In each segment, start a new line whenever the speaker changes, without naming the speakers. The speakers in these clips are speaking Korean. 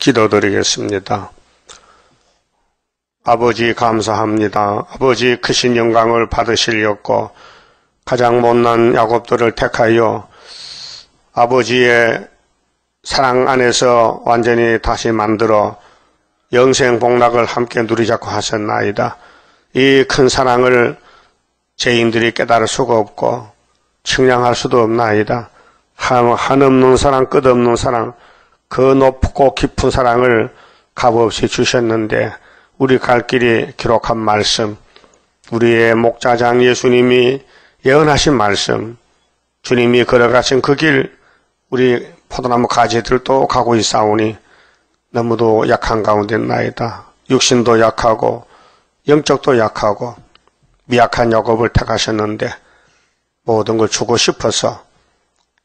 기도드리겠습니다. 아버지 감사합니다. 아버지 크신 영광을 받으시려고 가장 못난 야곱들을 택하여 아버지의 사랑 안에서 완전히 다시 만들어 영생 복락을 함께 누리자고 하셨나이다. 이 큰 사랑을 죄인들이 깨달을 수가 없고 측량할 수도 없나이다. 한없는 사랑, 끝없는 사랑, 그 높고 깊은 사랑을 값없이 주셨는데 우리 갈 길이 기록한 말씀, 우리의 목자장 예수님이 예언하신 말씀, 주님이 걸어가신 그 길, 우리 포도나무 가지들도 가고 있사오니 너무도 약한 가운데 나이다. 육신도 약하고 영적도 약하고 미약한 야곱을 택하셨는데 모든 걸 주고 싶어서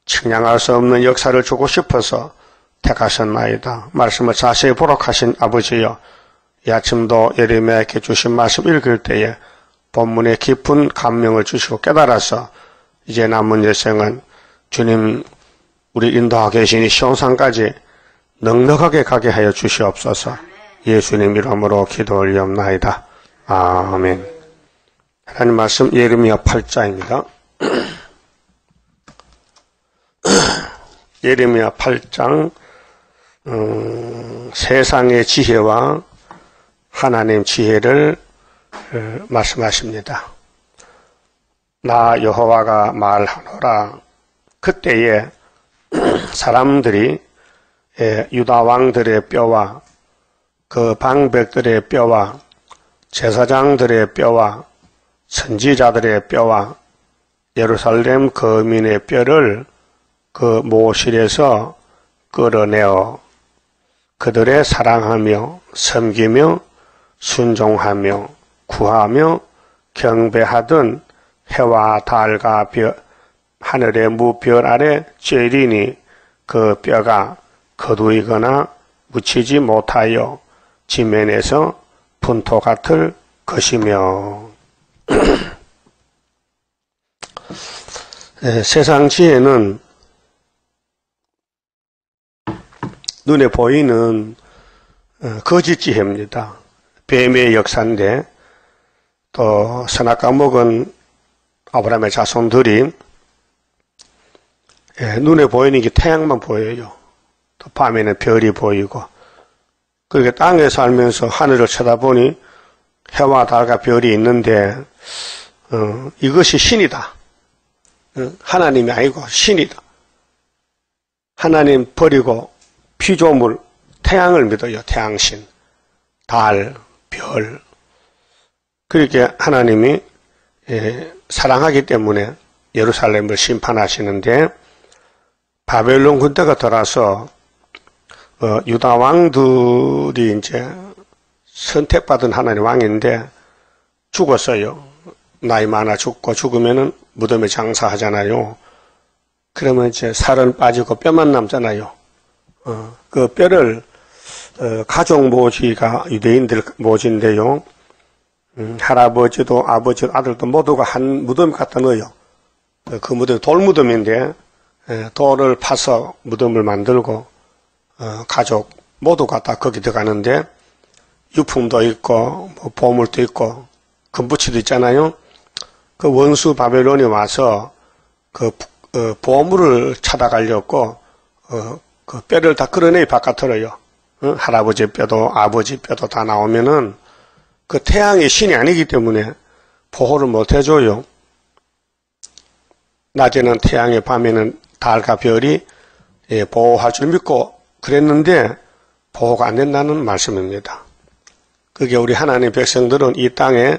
측량할 수 없는 역사를 주고 싶어서 택하셨나이다. 말씀을 자세히 보록하신 아버지여, 이 아침도 예레미야에게 주신 말씀 읽을 때에 본문의 깊은 감명을 주시고 깨달아서 이제 남은 여생은 주님 우리 인도하고 계시니 시온산까지 넉넉하게 가게 하여 주시옵소서. 예수님 이름으로 기도 올리옵나이다. 아멘. 하나님 말씀 예레미야 8장입니다. 예레미야 8장 세상의 지혜와 하나님 지혜를 말씀하십니다. 나 여호와가 말하노라. 그때에 사람들이 유다 왕들의 뼈와 그 방백들의 뼈와 제사장들의 뼈와 선지자들의 뼈와 예루살렘 거민의 뼈를 그 모실에서 끌어내어 그들의 사랑하며 섬기며 순종하며 구하며 경배하던 해와 달과 하늘의 무별 아래 쬐리니 그 뼈가 거두이거나 묻히지 못하여 지면에서 분토 같을 것이며. 세상 지혜는 눈에 보이는 거짓 지혜입니다. 뱀의 역사인데 또 선악과 먹은 아브라함의 자손들이 눈에 보이는 게 태양만 보여요. 또 밤에는 별이 보이고 그렇게 땅에 살면서 하늘을 쳐다보니 해와 달과 별이 있는데 이것이 신이다. 하나님이 아니고 신이다. 하나님 버리고 피조물 태양을 믿어요. 태양신, 달, 별. 그렇게 하나님이 사랑하기 때문에 예루살렘을 심판하시는데 바벨론 군대가 돌아서 유다 왕들이 이제 선택받은 하나님 왕인데 죽었어요. 나이 많아 죽고 죽으면은 무덤에 장사하잖아요. 그러면 이제 살은 빠지고 뼈만 남잖아요. 그 뼈를 가족 모지가 유대인들 모지인데요. 할아버지도 아버지도 아들도 모두가 한 무덤 갖다 넣어요. 그 무덤이 돌무덤인데 돌을 파서 무덤을 만들고 가족 모두가 다 거기 들어가는데 유품도 있고 뭐 보물도 있고 금부치도 있잖아요. 그 원수 바벨론이 와서 그 보물을 찾아가려고 그 뼈를 다 끌어내요. 바깥으로요. 할아버지 뼈도 아버지 뼈도 다 나오면은 그 태양이 신이 아니기 때문에 보호를 못 해줘요. 낮에는 태양에 밤에는 달과 별이 보호할 줄 믿고 그랬는데 보호가 안 된다는 말씀입니다. 그게 우리 하나님 백성들은 이 땅에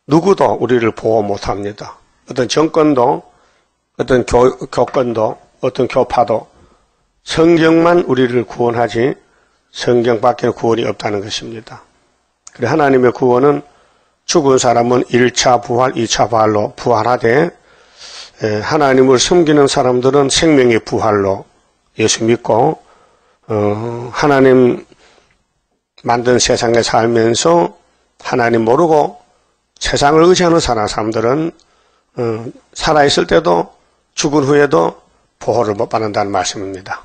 누구도 우리를 보호 못합니다. 어떤 정권도 어떤 교권도 어떤 교파도 성경만 우리를 구원하지 성경밖에 구원이 없다는 것입니다. 그래 하나님의 구원은 죽은 사람은 1차 부활, 2차 부활로 부활하되 하나님을 섬기는 사람들은 생명의 부활로 예수 믿고 하나님 만든 세상에 살면서 하나님 모르고 세상을 의지하는 사람들은 살아있을 때도 죽은 후에도 보호를 못 받는다는 말씀입니다.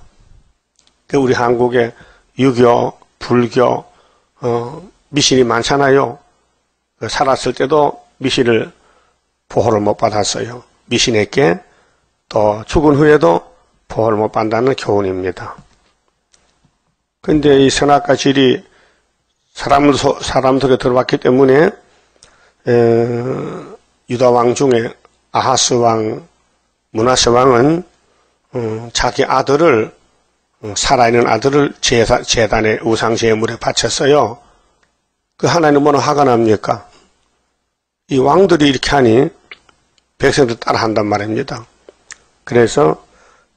우리 한국의 유교, 불교, 미신이 많잖아요. 살았을 때도 미신을 보호를 못 받았어요. 미신에게 또 죽은 후에도 보호를 못 받는다는 교훈입니다. 근데 이 선악과 질이 사람 속에 들어왔기 때문에 유다 왕 중에 아하스 왕, 므낫세 왕은 자기 아들을 살아있는 아들을 제단에 우상 제물에 바쳤어요. 그 하나님 뭐는 화가 납니까? 이 왕들이 이렇게 하니 백성들 따라한단 말입니다. 그래서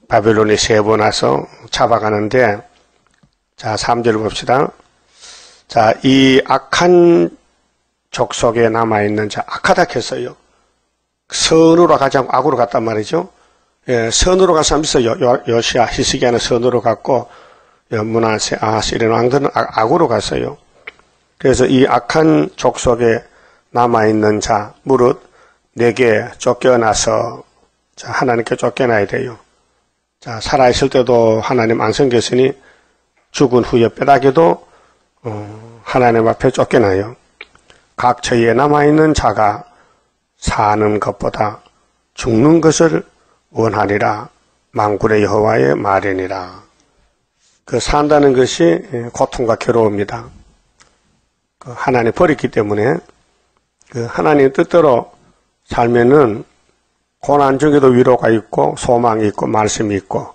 바벨론이 세번 와서 잡아가는데, 자 3절 봅시다. 자, 이 악한 족속에 남아있는 자, 악하다 했어요. 선으로 가지 않고 악으로 갔단 말이죠. 예, 선으로 갈 사람 있어요. 요시야, 히스기야는 선으로 갔고, 므낫세, 아하스 이런 왕들은 악으로 갔어요. 그래서 이 악한 족속에 남아있는 자, 무릇 내게 쫓겨나서, 자, 하나님께 쫓겨나야 돼요. 자, 살아있을 때도 하나님 안 섬겼으니 죽은 후에 빼닥여도 하나님 앞에 쫓겨나요. 각 처에 남아있는 자가 사는 것보다 죽는 것을 원하리라. 만군의 여호와의 말이니라. 그 산다는 것이 고통과 괴로움입니다. 그 하나님 버렸기 때문에 그 하나님 뜻대로 살면은 고난 중에도 위로가 있고 소망이 있고 말씀이 있고,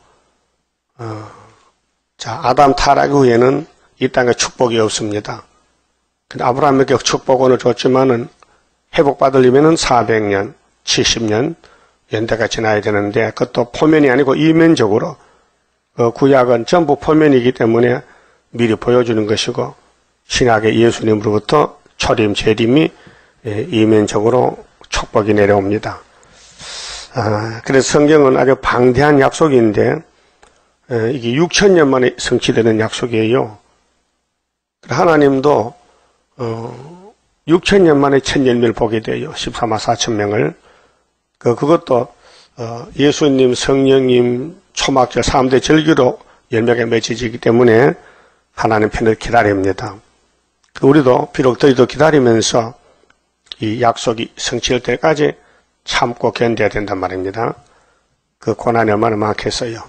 자, 아담 타락 후에는 이 땅에 축복이 없습니다. 근데 아브라함에게 축복원을 줬지만은 회복받으려면은 400년, 70년 연대가 지나야 되는데, 그것도 포면이 아니고 이면적으로, 구약은 전부 포면이기 때문에 미리 보여주는 것이고, 신약의 예수님으로부터 초림, 재림이 이면적으로 축복이 내려옵니다. 그래서 성경은 아주 방대한 약속인데, 이게 6,000년 만에 성취되는 약속이에요. 하나님도 6,000년 만에 첫 열매를 보게 돼요. 14만 4천 명을. 그것도 예수님, 성령님, 초막절 3대 절기로 열매가 맺어지기 때문에 하나님 편을 기다립니다. 우리도 비록 저희도 기다리면서 이 약속이 성취될 때까지 참고 견뎌야 된단 말입니다. 그 고난이 얼마나 많겠어요.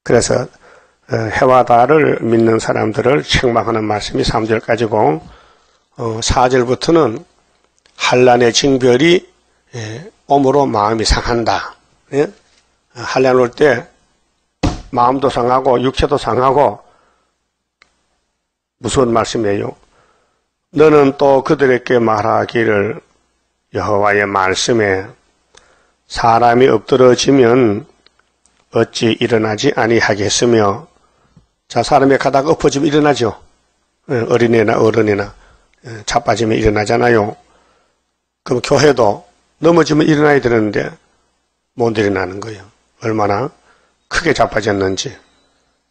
그래서 해와 달을 믿는 사람들을 책망하는 말씀이 3절까지고, 4절부터는 환난의 징별이 오므로 마음이 상한다. 환난 올 때 마음도 상하고 육체도 상하고 무서운 말씀이에요. 너는 또 그들에게 말하기를 여호와의 말씀에 사람이 엎드러지면 어찌 일어나지 아니하겠으며. 자, 사람이 가다가 엎어지면 일어나죠. 어린애나 어른이나 자빠지면 일어나잖아요. 그럼 교회도 넘어지면 일어나야 되는데 못 일어나는 거예요. 얼마나 크게 자빠졌는지.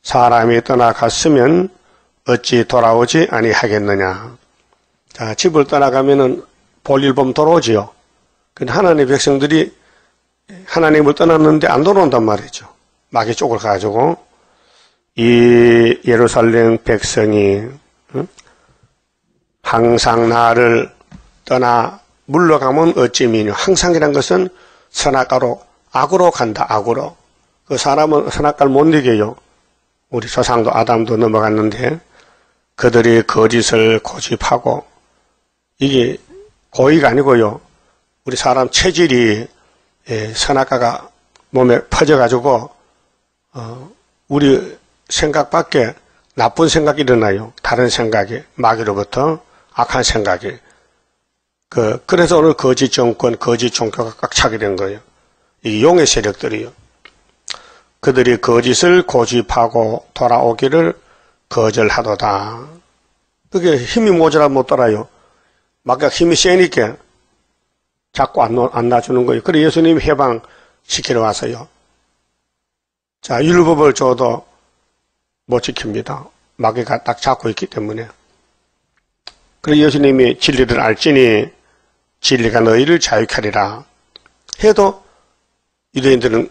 사람이 떠나갔으면 어찌 돌아오지 아니하겠느냐. 자, 집을 떠나가면은 볼일 보면 돌아오지요. 근데 하나님의 백성들이 하나님을 떠났는데 안 돌아온단 말이죠. 마귀 쪽을 가지고. 이 예루살렘 백성이 항상 나를 떠나 물러가면 어찌미뇨. 항상이란 것은 선악가로 악으로 간다. 악으로. 그 사람은 선악가를 못 이겨요. 우리 조상도 아담도 넘어갔는데 그들이 거짓을 고집하고, 이게 고의가 아니고요. 우리 사람 체질이 선악가가 몸에 퍼져가지고 우리 생각 밖에 나쁜 생각이 일어나요. 다른 생각이, 마귀로부터 악한 생각이. 그래서 오늘 거짓 정권, 거짓 종교가 꽉 차게 된 거예요. 이 용의 세력들이요. 그들이 거짓을 고집하고 돌아오기를 거절하도다. 그게 힘이 모자라 못 따라요. 마귀가 힘이 세니까 자꾸 안 놔주는 거예요. 그래 예수님이 해방시키러 와서요. 자, 율법을 줘도 못 지킵니다. 마귀가 딱 잡고 있기 때문에. 그래 예수님이 진리를 알지니 진리가 너희를 자유케 하리라 해도 유대인들은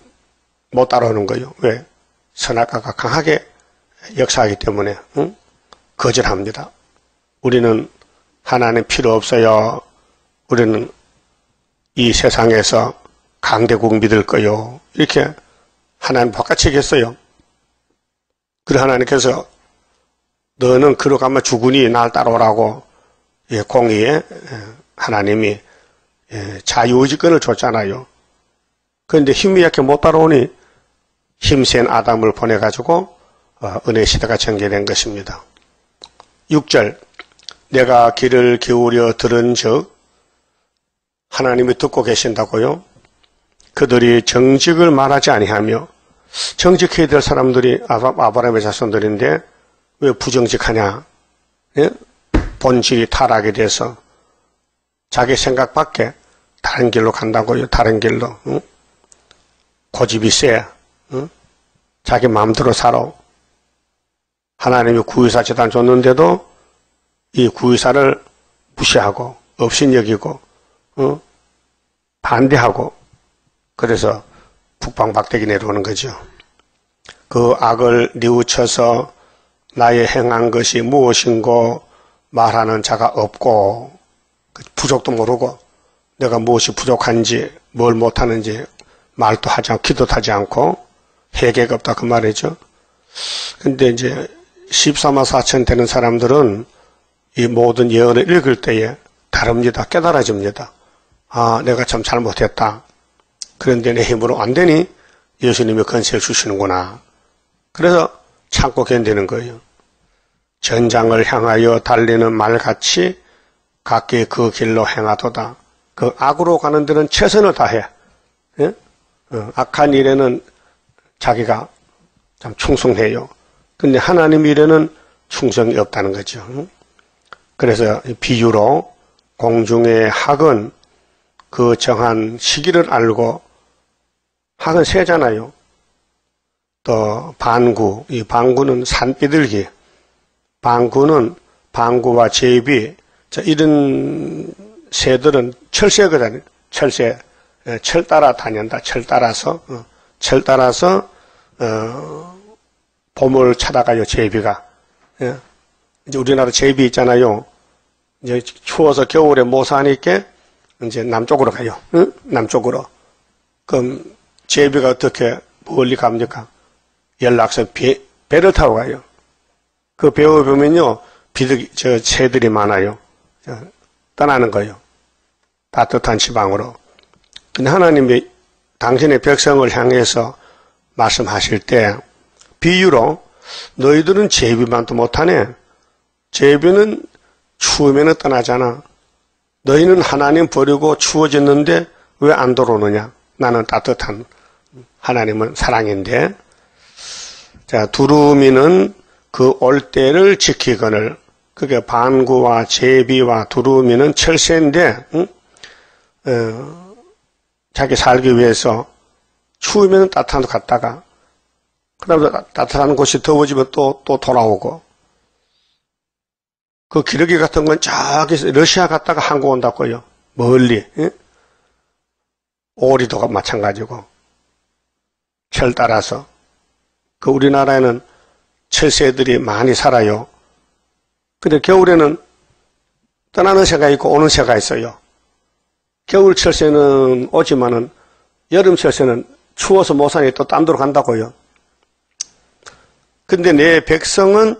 못 따라오는 거예요. 왜? 선악가가 강하게 역사하기 때문에 거절합니다. 우리는 하나님 필요 없어요. 우리는 이 세상에서 강대국 믿을 거요. 이렇게 하나님 바꿔치겠어요. 그래 하나님께서 너는 그로 가면 죽으니 날 따라오라고 공의에 하나님이 자유의지권을 줬잖아요. 그런데 힘이 약해 못 따라오니 힘센 아담을 보내가지고 은혜 시대가 전개된 것입니다. 6절 내가 귀를 기울여 들은 즉 하나님이 듣고 계신다고요. 그들이 정직을 말하지 아니하며 정직해야 될 사람들이 아브라함의 자손들인데 왜 부정직하냐? 예? 본질이 타락이 돼서 자기 생각밖에 다른 길로 간다고요. 다른 길로. 응? 고집이 세. 응? 자기 마음대로 살아. 하나님이 구의사 재단 줬는데도 이 구의사를 무시하고 업신여기고 반대하고 그래서 북방박대기 내려오는 거죠. 그 악을 뉘우쳐서 나의 행한 것이 무엇인고 말하는 자가 없고 부족도 모르고 내가 무엇이 부족한지 뭘 못하는지 말도 하지 않고 기도도 하지 않고 회개가 없다 그 말이죠. 근데 이제 14만 4천 되는 사람들은 이 모든 예언을 읽을 때에 다릅니다. 깨달아집니다. 아, 내가 참 잘못했다. 그런데 내 힘으로 안 되니 예수님이 건세를 주시는구나. 그래서 참고 견디는 거예요. 전장을 향하여 달리는 말같이 각기 그 길로 행하도다. 그 악으로 가는 데는 최선을 다해. 예? 악한 일에는 자기가 참 충성해요. 근데 하나님 일에는 충성이 없다는 거죠. 그래서 비유로 공중의 학은 그 정한 시기를 알고 학은 새잖아요. 또 방구, 이 방구는 산비둘기, 방구는 방구와 제비, 이런 새들은 철새거든요. 철새, 철 따라 다닌다. 철 따라서 봄을 찾아가요. 제비가. 이제 우리나라 제비 있잖아요. 이제 추워서 겨울에 못 사니까 이제 남쪽으로 가요. 응? 남쪽으로. 그럼 제비가 어떻게 멀리 갑니까? 연락서 배를 타고 가요. 그 배에 보면요, 새들이 많아요. 떠나는 거예요. 따뜻한 지방으로. 근데 하나님이 당신의 백성을 향해서 말씀하실 때, 비유로, 너희들은 제비만도 못하네. 제비는 추우면 떠나잖아. 너희는 하나님 버리고 추워졌는데 왜 안 들어오느냐? 나는 따뜻한 하나님은 사랑인데. 자, 두루미는 그 올 때를 지키거늘. 그게 반구와 제비와 두루미는 철새인데, 자기 살기 위해서 추우면 따뜻한 데 갔다가, 그 다음에 따뜻한 곳이 더워지면 또 돌아오고, 그 기러기 같은 건 저기 러시아 갔다가 한국 온다고요. 멀리. 예? 오리도 마찬가지고. 철 따라서. 그 우리나라에는 철새들이 많이 살아요. 근데 겨울에는 떠나는 새가 있고 오는 새가 있어요. 겨울 철새는 오지만은 여름 철새는 추워서 못 사니 또 딴 데로 간다고요. 근데 내 백성은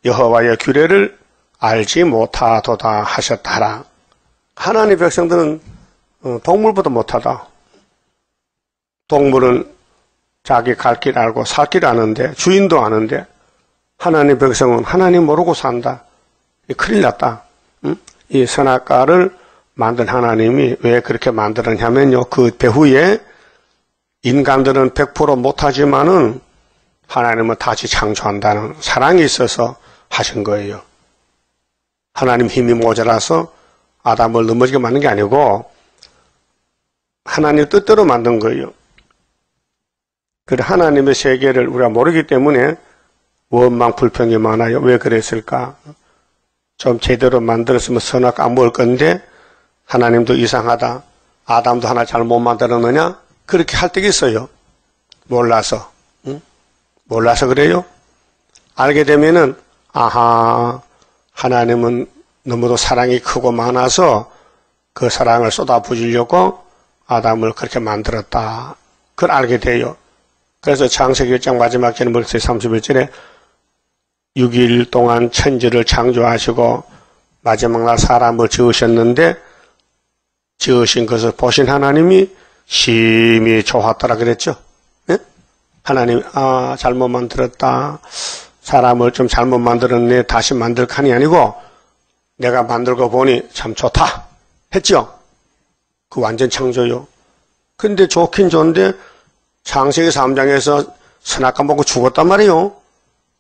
여호와의 규례를 알지 못하도다 하셨다라. 하나님의 백성들은 동물보다 못하다. 동물은 자기 갈 길 알고 살 길 아는데, 주인도 아는데, 하나님의 백성은 하나님 모르고 산다. 큰일 났다. 이 선악과를 만든 하나님이 왜 그렇게 만들었냐면요. 그 배후에 인간들은 100% 못하지만은 하나님은 다시 창조한다는 사랑이 있어서 하신 거예요. 하나님 힘이 모자라서 아담을 넘어지게 만든 게 아니고 하나님 뜻대로 만든 거예요. 그래 하나님의 세계를 우리가 모르기 때문에 원망 불평이 많아요. 왜 그랬을까? 좀 제대로 만들었으면 선악 안 먹을 건데 하나님도 이상하다. 아담도 하나 잘못 만들었느냐? 그렇게 할 때가 있어요. 몰라서. 응? 몰라서 그래요? 알게 되면은 아하, 하나님은 너무도 사랑이 크고 많아서 그 사랑을 쏟아부으려고 아담을 그렇게 만들었다. 그걸 알게 돼요. 그래서 창세기 1장 마지막 절 31절에 6일 동안 천지를 창조하시고 마지막 날 사람을 지으셨는데 지으신 것을 보신 하나님이 심히 좋았더라 그랬죠. 예? 하나님 잘못 만들었다. 사람을 좀 잘못 만들었네. 다시 만들칸이 아니고 내가 만들고 보니 참 좋다 했죠. 그 완전 창조요. 근데 좋긴 좋은데 창세기 3장에서 선악과 먹고 죽었단 말이에요.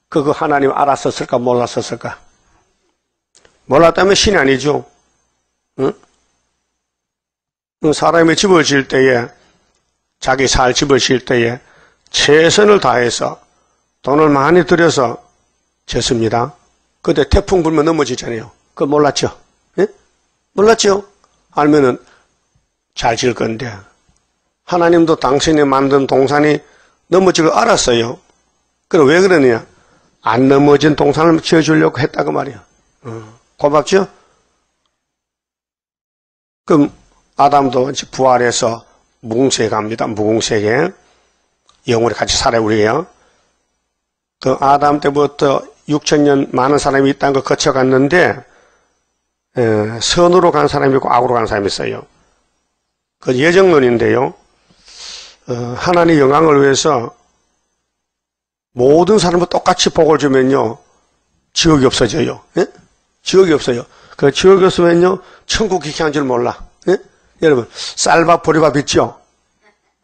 그거 하나님 알았었을까 몰랐었을까? 몰랐다면 신이 아니죠. 응? 사람이 집을 지을 때에 자기 살 집을 지을 때에 최선을 다해서 돈을 많이 들여서 짓습니다. 그때 태풍 불면 넘어지잖아요. 그거 몰랐죠? 예? 몰랐죠? 알면은 잘 지을 건데 하나님도 당신이 만든 동산이 넘어질 걸 알았어요. 그럼 왜 그러냐? 안 넘어진 동산을 지어주려고 했다고 말이야. 고맙죠? 그럼 아담도 이제 부활해서 무궁세에 갑니다. 무궁세에 영원히 같이 살아요. 우리요. 그 아담 때부터 6천년 많은 사람이 있다는 걸 거쳐갔는데 선으로 간 사람이 있고 악으로 간 사람이 있어요. 그 예정론인데요. 하나님의 영광을 위해서 모든 사람을 똑같이 복을 주면요. 지옥이 없어져요. 예? 지옥이 없어요. 그 지옥이 없으면요. 천국 기행한 줄 몰라. 예? 여러분 쌀밥 보리밥 있죠?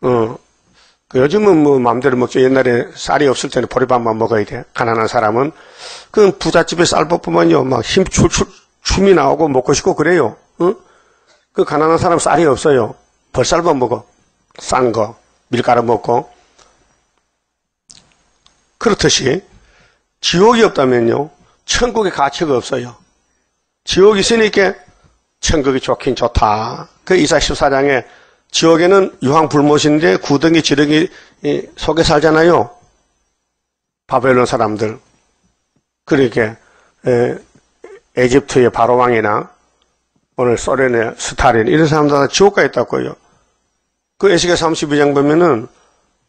그 요즘은 뭐 마음대로 먹죠. 옛날에 쌀이 없을 때는 보리밥만 먹어야 돼. 가난한 사람은. 그 부잣집에 쌀밥 보면요. 막 춤이 나오고 먹고 싶고 그래요. 그 가난한 사람 쌀이 없어요. 벌쌀밥 먹어. 싼 거. 밀가루 먹고. 그렇듯이 지옥이 없다면요. 천국의 가치가 없어요. 지옥이 있으니까 천국이 좋긴 좋다. 그 이사 14장에 지옥에는 유황불못인데 구덩이 지렁이 속에 살잖아요. 바벨론 사람들. 그러니까 에집트의 바로왕이나 오늘 소련의 스탈린 이런 사람들 다 지옥 가 있다고요. 그 에스겔 32장 보면은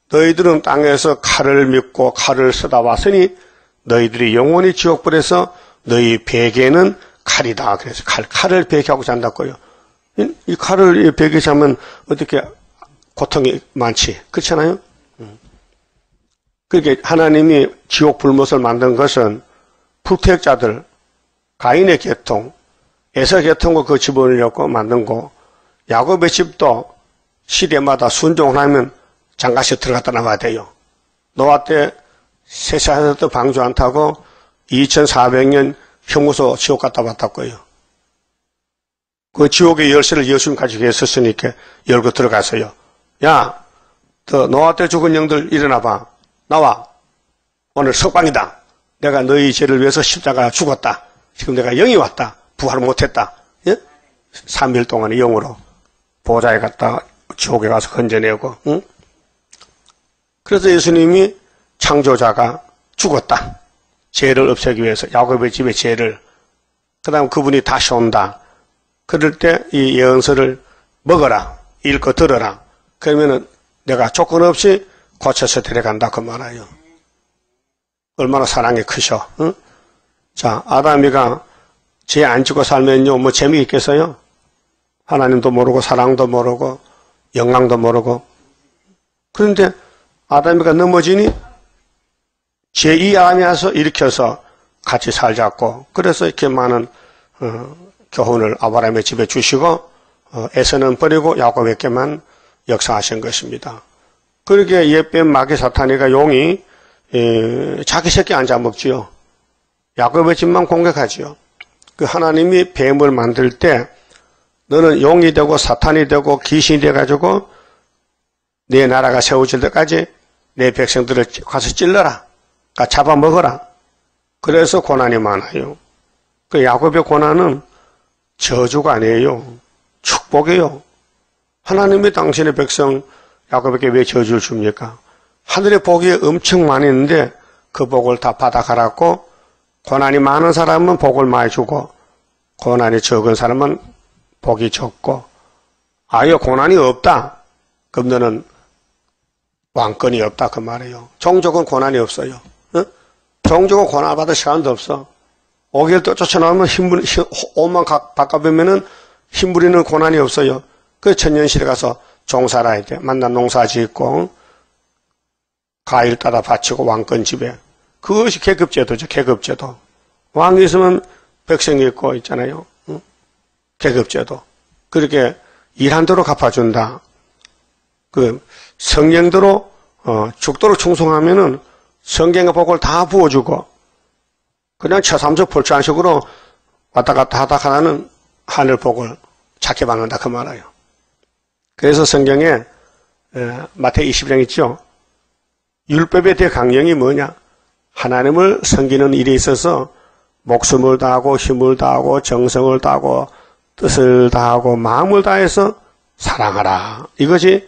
너희들은 땅에서 칼을 믿고 칼을 쓰다 왔으니 너희들이 영원히 지옥불에서 너희 베개는 칼이다. 그래서 칼을 베개하고 잔다고요. 이 칼을 베개 자면 어떻게 고통이 많지. 그렇잖아요? 그러니까 하나님이 지옥 불못을 만든 것은 불택자들, 가인의 계통, 에서 계통과 그 집어넣으려고 만든 거. 야곱의 집도 시대마다 순종하면 장가시 들어갔다 나와야 돼요. 노아 때 세사에서 방주 안 타고 2400년 형무소 지옥 갔다 왔다고요. 그 지옥의 열쇠를 예수님 가지고 있었으니까 열고 들어가서요. 야, 너 노아 때 죽은 영들 일어나봐. 나와. 오늘 석방이다. 내가 너희 죄를 위해서 십자가 죽었다. 지금 내가 영이 왔다. 부활을 못했다. 예? 3일 동안의 영으로 보좌에 갔다 지옥에 가서 건져내고. 응? 그래서 예수님이 창조자가 죽었다. 죄를 없애기 위해서 야곱의 집의 죄를. 그 다음 그분이 다시 온다. 그럴 때 이 예언서를 먹어라. 읽고 들어라. 그러면은 내가 조건 없이 고쳐서 데려간다. 그 말이에요. 얼마나 사랑이 크셔. 응? 자, 아담이가 죄 안 짓고 살면요. 뭐 재미있겠어요? 하나님도 모르고 사랑도 모르고 영광도 모르고. 그런데 아담이가 넘어지니 제2 아담이 와서 일으켜서 같이 살자고. 그래서 이렇게 많은 교훈을 아브라함의 집에 주시고 에서는 버리고 야곱에게만 역사하신 것입니다. 그러게 옛뱀 마귀 사탄이가 용이 자기 새끼 안 잡먹지요. 야곱의 집만 공격하지요. 그 하나님이 뱀을 만들 때 너는 용이 되고 사탄이 되고 귀신이 돼가지고 내 나라가 세워질 때까지 내 백성들을 가서 찔러라. 잡아먹어라. 그래서 고난이 많아요. 그 야곱의 고난은 저주가 아니에요. 축복이에요. 하나님이 당신의 백성 야곱에게 왜 저주를 줍니까? 하늘의 복이 엄청 많이 있는데 그 복을 다 받아가라고 고난이 많은 사람은 복을 많이 주고 고난이 적은 사람은 복이 적고 아예 고난이 없다. 그럼 너는 왕권이 없다 그 말이에요. 종족은 고난이 없어요. 어? 종족은 고난 받을 시간도 없어. 5개월 또 쫓아나오면 옷만 바꿔보면은 힘부리는 고난이 없어요. 그 천년시대 가서 종살아야 돼. 만난 농사 짓고 과일 따다 바치고 왕권 지배. 그것이 계급제도죠. 계급제도. 왕이 있으면 백성이 있고 있잖아요. 응? 계급제도. 그렇게 일한 대로 갚아준다. 그 성령대로 죽도록 충성하면은 성경의 복을 다 부어주고 그냥 처삼적 볼찬식으로 왔다 갔다 하다 하나는 하늘 복을 작게 받는다 그 말이에요. 그래서 성경에 마태복음 21장 있죠. 율법의 대강령이 뭐냐? 하나님을 섬기는 일에 있어서 목숨을 다하고 힘을 다하고 정성을 다하고 뜻을 다하고 마음을 다해서 사랑하라. 이것이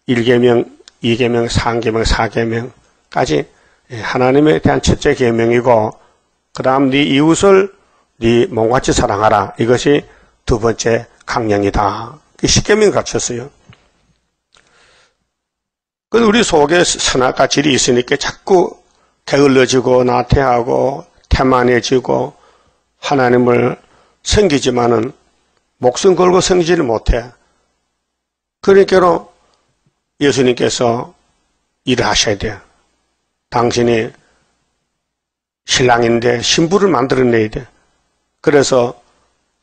1계명, 2계명, 3계명, 4계명까지 하나님에 대한 첫째 계명이고 그 다음 네 이웃을 네 몸같이 사랑하라. 이것이 두 번째 강령이다. 10계명이 갖췄어요. 그래서 우리 속에 선악과 질이 있으니까 자꾸 게을러지고 나태하고 태만해지고 하나님을 섬기지만은 목숨 걸고 섬기지를 못해. 그러니까 예수님께서 일을 하셔야 돼. 당신이 신랑인데 신부를 만들어내야 돼. 그래서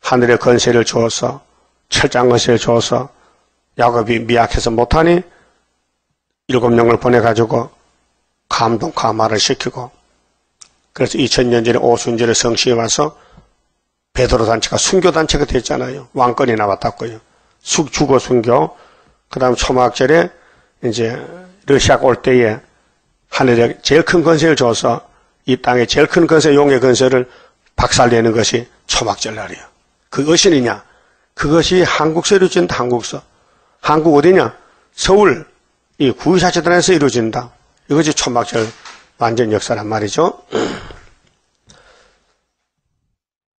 하늘의 권세를 주어서 철장 권세를 주어서 야곱이 미약해서 못하니 7명을 보내가지고 감동 감화를 시키고 그래서 2000년 전에 오순절에 성시에 와서 베드로 단체가 순교단체가 됐잖아요. 왕권이 나왔다고요. 주거 순교. 그 다음 초막절에 이제 러시아가 올 때에 하늘에 제일 큰 권세를 줘서 이 땅에 제일 큰 권세, 용의 권세를 박살내는 것이 초막절 날이에요. 그것이냐? 그것이 한국서 이루어진다, 한국서. 한국 어디냐? 서울, 이 구의사체단에서 이루어진다. 이것이 초막절 완전 역사란 말이죠.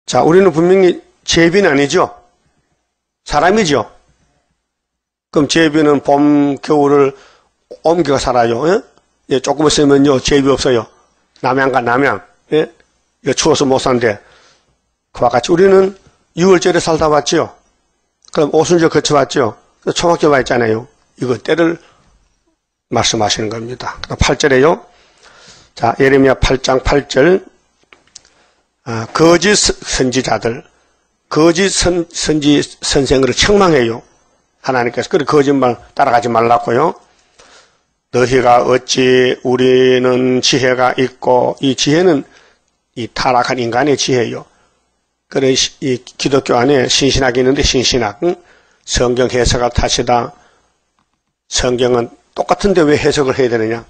자, 우리는 분명히 제비는 아니죠? 사람이죠? 그럼 제비는 봄, 겨울을 옮겨 살아요. 예? 조금 있으면요, 제비 없어요. 남양과 남양. 예? 추워서 못 산대. 그와 같이 우리는 6월절에 살다 왔죠? 그럼 오순절 거쳐왔죠? 초막절 와 있잖아요. 이거 때를 말씀하시는 겁니다. 8절에요. 자, 예레미야 8장 8절. 거짓 선지자들, 거짓 선지 선생을 책망해요. 하나님께서. 그래, 거짓말 따라가지 말라고요. 너희가 어찌 우리는 지혜가 있고, 이 지혜는 이 타락한 인간의 지혜예요. 그래, 이 기독교 안에 신신학이 있는데 신신학, 응? 성경 해석을 탓이다. 성경은 똑같은데 왜 해석을 해야 되느냐?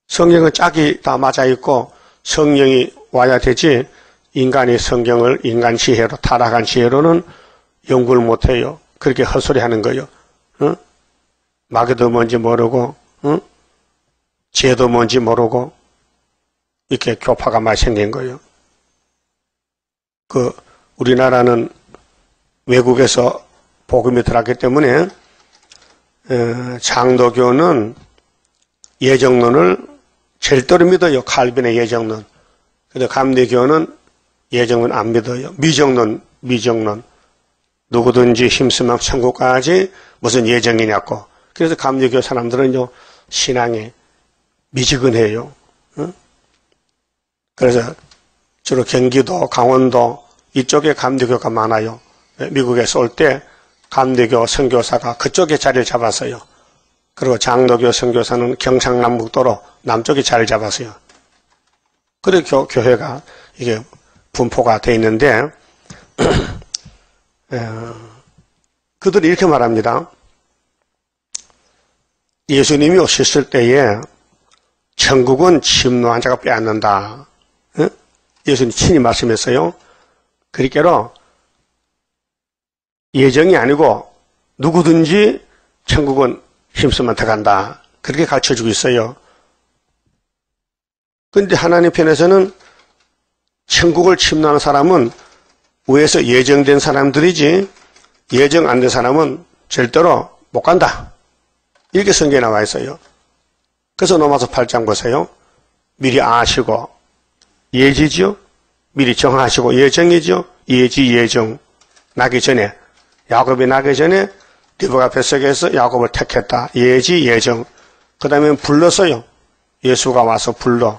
성경은 짝이 다 맞아 있고 성령이 와야 되지 인간이 성경을 인간 지혜로 타락한 지혜로는 연구를 못해요. 그렇게 헛소리 하는 거예요. 응? 마귀도 뭔지 모르고 응? 지혜도 뭔지 모르고 이렇게 교파가 많이 생긴 거예요. 우리나라는 외국에서 복음이 들어왔기 때문에 장도교는 예정론을 절대로 믿어요. 칼빈의 예정론. 근데 감리교는 예정론 안 믿어요. 미정론. 누구든지 힘쓰면 천국까지 무슨 예정이냐고. 그래서 감리교 사람들은요, 신앙이 미지근해요. 응? 그래서 주로 경기도, 강원도 이쪽에 감리교가 많아요. 미국에서 올 때 감리교 선교사가 그쪽에 자리를 잡았어요. 그리고 장로교 선교사는 경상남북도로 남쪽에 자리를 잡았어요. 그래 교회가 이게 분포가 돼 있는데 그들이 이렇게 말합니다. 예수님이 오셨을 때에 천국은 침노한 자가 빼앗는다. 예수님 친히 말씀했어요. 그러니까 예정이 아니고 누구든지 천국은 힘쓰면 들어간다. 그렇게 가르쳐주고 있어요. 근데 하나님 편에서는 천국을 침노하는 사람은 위에서 예정된 사람들이지 예정 안 된 사람은 절대로 못 간다. 이렇게 성경에 나와 있어요. 그래서 로마서 8장 보세요. 미리 아시고 예지죠. 미리 정하시고 예정이죠. 예지 예정. 나기 전에 야곱이 나기 전에 리브가 뱃속에서 야곱을 택했다. 예지 예정. 그 다음에 불렀어요. 예수가 와서 불러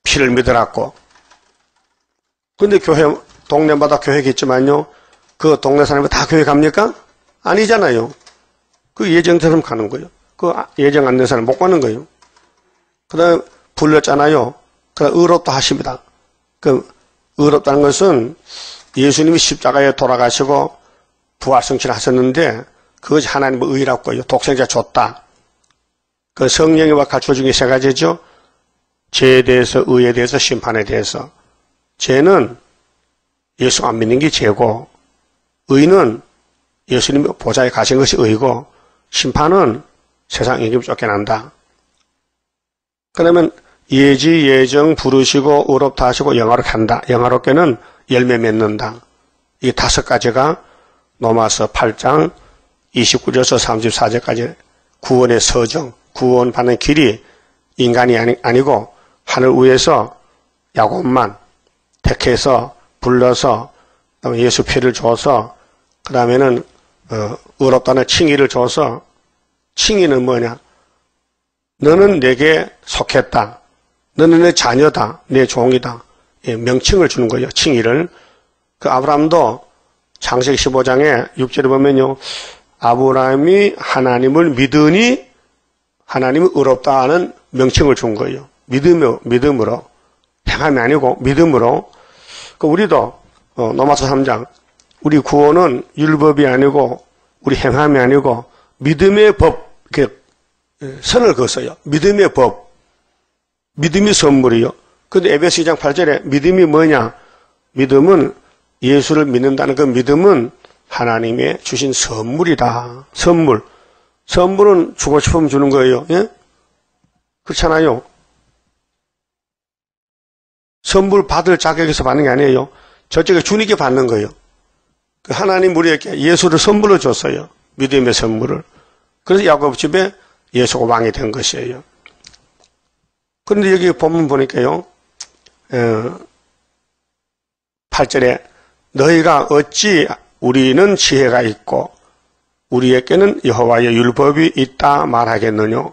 피를 믿으라고. 근데 교회 동네마다 교회가 있지만요. 그 동네 사람이 다 교회 갑니까? 아니잖아요. 그 예정처럼 가는 거예요. 그 예정 안 된 사람 못 가는 거예요. 그 다음에 불렸잖아요. 그 다음에 의롭다 하십니다. 그 의롭다는 것은 예수님이 십자가에 돌아가시고 부활승천을 하셨는데 그것이 하나님의 의라고 해요. 독생자 줬다. 그 성령과 가르쳐 준 게 세 가지죠. 죄에 대해서, 의에 대해서, 심판에 대해서. 죄는 예수 안 믿는 게 죄고, 의는 예수님이 보좌에 가신 것이 의고, 심판은 세상 이기면 쫓겨난다. 그러면 예지, 예정, 부르시고, 의롭다 하시고, 영화롭게 한다. 영화롭게는 열매 맺는다. 이 5가지가 로마서 8장 29절에서 34절까지 구원의 서정, 구원받는 길이 인간이 아니고 하늘 위에서 야곱만 택해서 불러서 예수 피를 줘서 그 다음에는 의롭다는 칭의를 줘서 칭의는 뭐냐? 너는 내게 속했다. 너는 내 자녀다. 내 종이다. 예, 명칭을 주는 거예요. 칭의를. 그 아브라함도 창세기 15장에 6절에 보면요. 아브라함이 하나님을 믿으니 하나님이 의롭다는 명칭을 준 거예요. 믿음으로. 행함이 아니고 믿음으로. 그 우리도 로마서 3장 우리 구원은 율법이 아니고 우리 행함이 아니고 믿음의 법 이렇게 선을 그었어요. 믿음의 법. 믿음이 선물이요. 근데 에베소 2장 8절에 믿음이 뭐냐? 믿음은 예수를 믿는다는 그 믿음은 하나님의 주신 선물이다. 선물. 선물은 주고 싶으면 주는 거예요. 예? 그렇잖아요. 선물 받을 자격에서 받는 게 아니에요. 저쪽에 주님께 받는 거예요. 그 하나님 우리에게 예수를 선물로 줬어요. 믿음의 선물을. 그래서 야곱 집에 예수가 왕이 된 것이에요. 그런데 여기 본문 보니까요. 8절에 너희가 어찌 우리는 지혜가 있고 우리에게는 여호와의 율법이 있다 말하겠느냐.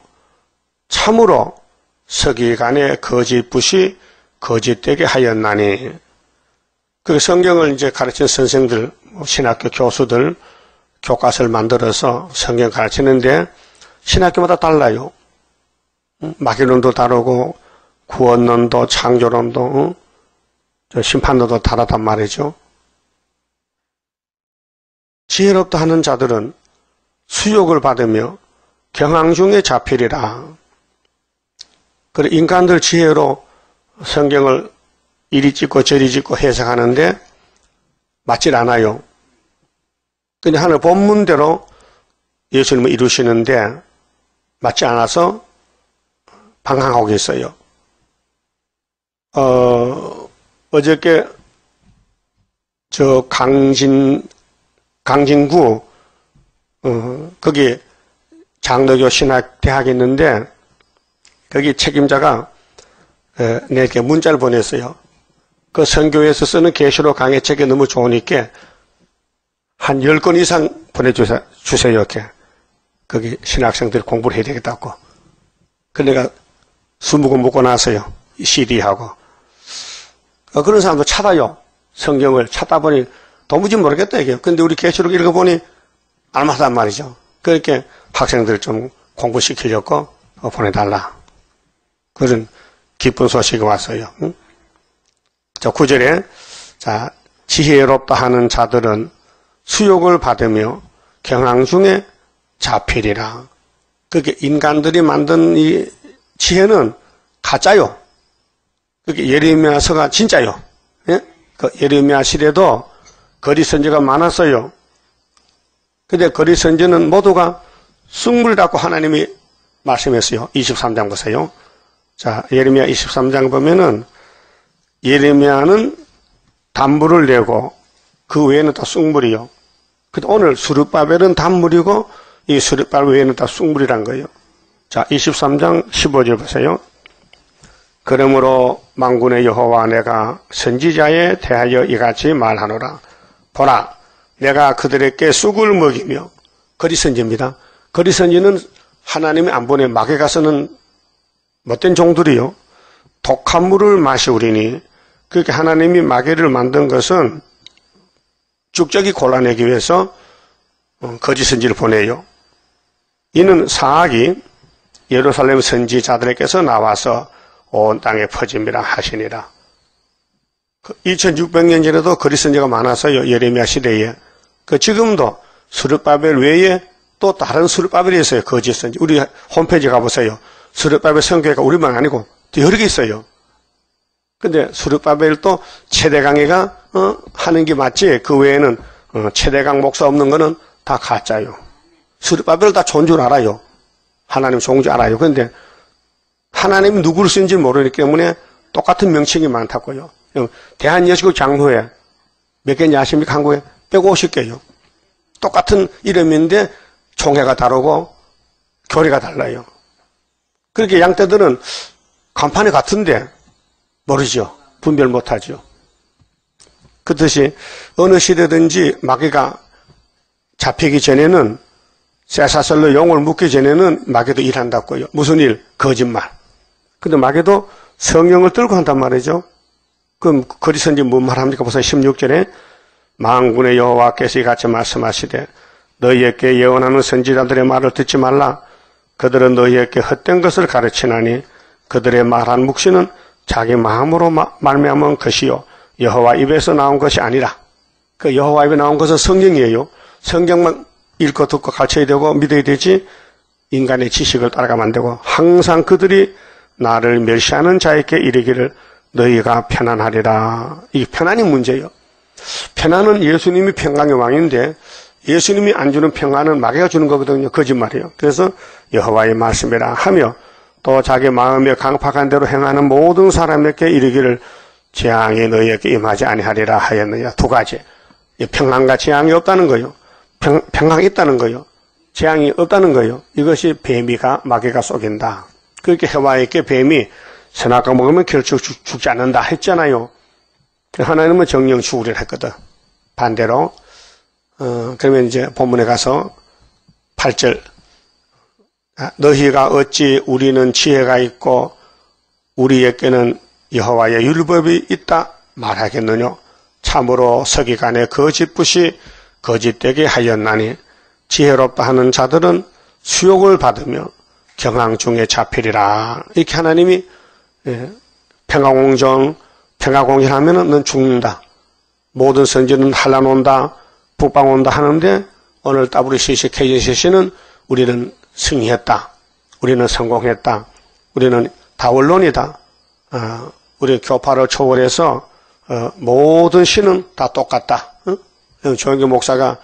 참으로 서기관의 거짓붓이 거짓되게 하였나니. 그 성경을 이제 가르치는 선생들, 신학교 교수들 교과서를 만들어서 성경 가르치는데 신학교마다 달라요. 마귀론도 다르고 구원론도 창조론도 심판론도 다르단 말이죠. 지혜롭다 하는 자들은 수욕을 받으며 경항 중에 잡히리라. 그래 인간들 지혜로 성경을 이리 찍고 저리 찍고 해석하는데 맞질 않아요. 근데 하늘 본문대로 예수님을 이루시는데 맞지 않아서 방황하고 있어요. 어저께 저 강진구 거기 장로교 신학대학이 있는데 거기 책임자가 내게 문자를 보냈어요. 그 선교에서 쓰는 계시록 강해책이 너무 좋으니까 한 10권 이상 보내주세요. 이렇게. 거기 신학생들이 공부를 해야 되겠다고. 그래서 내가 20권 먹고 나서요. CD하고. 그런 사람도 찾아요. 성경을 찾다 보니 도무지 모르겠다 이게. 근데 우리 계시록 읽어보니 알만하단 말이죠. 그렇게 학생들 좀 공부시키려고 보내달라. 그런 기쁜 소식이 왔어요. 응? 자, 9절에 자, 지혜롭다 하는 자들은 수욕을 받으며 경항 중에 잡히리라. 그게 인간들이 만든 이 지혜는 가짜요. 그게 예레미야서가 진짜요. 예? 그 예레미야 시대도 거리 선지가 많았어요. 근데 거리 선지는 모두가 쑥물이라고 하나님이 말씀했어요. 23장 보세요. 자, 예레미야 23장 보면은 예레미야는 단물을 내고 그 외에는 다 쑥물이요. 오늘 스룹바벨은 단물이고 이 스룹바벨 외에는 다 쑥물이란 거예요. 자, 23장 15절 보세요. 그러므로 만군의 여호와 내가 선지자에 대하여 이같이 말하노라. 보라, 내가 그들에게 쑥을 먹이며, 거리선지입니다. 거리선지는 하나님이 안 보내 마귀가 쓰는 못된 종들이요. 독한 물을 마시우리니, 그렇게 하나님이 마귀를 만든 것은 쭉적이 골라내기 위해서 거짓 선지를 보내요. 이는 사악이 예루살렘 선지자들에게서 나와서 온 땅에 퍼짐이라 하시니라. 2600년 전에도 거짓 선지가 많았어요. 예레미야 시대에. 지금도 스룹바벨 외에 또 다른 스룹바벨이 있어요. 거짓 선지. 우리 홈페이지 가보세요. 스룹바벨 성교회가 우리만 아니고 여러 개 있어요. 근데 스룹바벨도 최대강이가 하는 게 맞지. 그 외에는 최대강 목사 없는 거는 다 가짜요. 스룹바벨 다 좋은 줄 알아요. 하나님 좋은 줄 알아요. 근데 하나님이 누구를 쓴지 모르기 때문에 똑같은 명칭이 많다고요. 대한예수교 장로회 몇 개인지 아십니까? 한국에 150개요. 똑같은 이름인데 총회가 다르고 교리가 달라요. 그렇게 양떼들은 간판이 같은데 모르죠. 분별 못하죠. 그렇듯이 어느 시대든지 마귀가 잡히기 전에는 쇠사슬로 용을 묶기 전에는 마귀도 일한다고요. 무슨 일? 거짓말. 근데 마귀도 성령을 들고 한단 말이죠. 그럼 거리선지 뭔 말합니까? 보세요. 16절에 만군의 여호와께서 이같이 말씀하시되 너희에게 예언하는 선지자들의 말을 듣지 말라. 그들은 너희에게 헛된 것을 가르치나니 그들의 말한 묵시는 자기 마음으로 말미암은 것이요 여호와 입에서 나온 것이 아니라. 그 여호와 입에 나온 것은 성경이에요. 성경만 읽고 듣고 가르쳐야 되고 믿어야 되지 인간의 지식을 따라가면 안 되고 항상 그들이 나를 멸시하는 자에게 이르기를 너희가 편안하리라. 이게 편안이 문제예요. 편안은 예수님이 평강의 왕인데 예수님이 안 주는 평안은 마귀가 주는 거거든요. 거짓말이에요. 그래서 여호와의 말씀이라 하며 또 자기 마음에 강팍한 대로 행하는 모든 사람에게 이르기를 재앙이 너희에게 임하지 아니하리라 하였느냐. 두 가지. 평안과 재앙이 없다는 거예요. 평강이 있다는 거예요. 재앙이 없다는 거예요. 이것이 뱀이가 마귀가 속인다. 그렇게 해와에게 뱀이 선악과 먹으면 결코 죽지 않는다 했잖아요. 하나님은 정령 죽으리라 했거든. 반대로 그러면 이제 본문에 가서 8절 너희가 어찌 우리는 지혜가 있고 우리에게는 여호와의 율법이 있다 말하겠느냐. 참으로 서기관의 거짓붓이 거짓되게 하였나니 지혜롭다 하는 자들은 수욕을 받으며 경항 중에 잡히리라. 이렇게 하나님이 평화공정 하면은 넌 죽는다. 모든 선지는 한란 온다. 북방 온다 하는데 오늘 WCC, KCC는 우리는 승리했다. 우리는 성공했다. 우리는 다원론이다. 우리 교파를 초월해서 모든 신은 다 똑같다. 조영기 목사가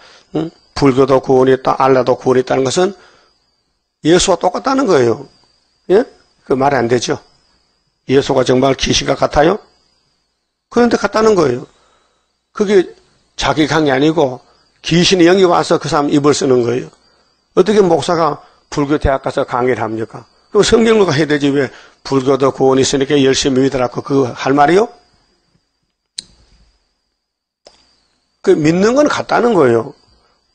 불교도 구원이 있다, 알라도 구원이 있다는 것은 예수와 똑같다는 거예요. 예? 그 말이 안 되죠. 예수가 정말 귀신과 같아요? 그런데 같다는 거예요. 그게 자기 강이 아니고 귀신의 영이 와서 그 사람 입을 쓰는 거예요. 어떻게 목사가 불교 대학 가서 강의를 합니까? 그럼 성경으로 해야 되지 왜 불교도 구원이 있으니까 열심히 믿으라고 그거 할 말이요? 그 믿는 건 같다는 거예요.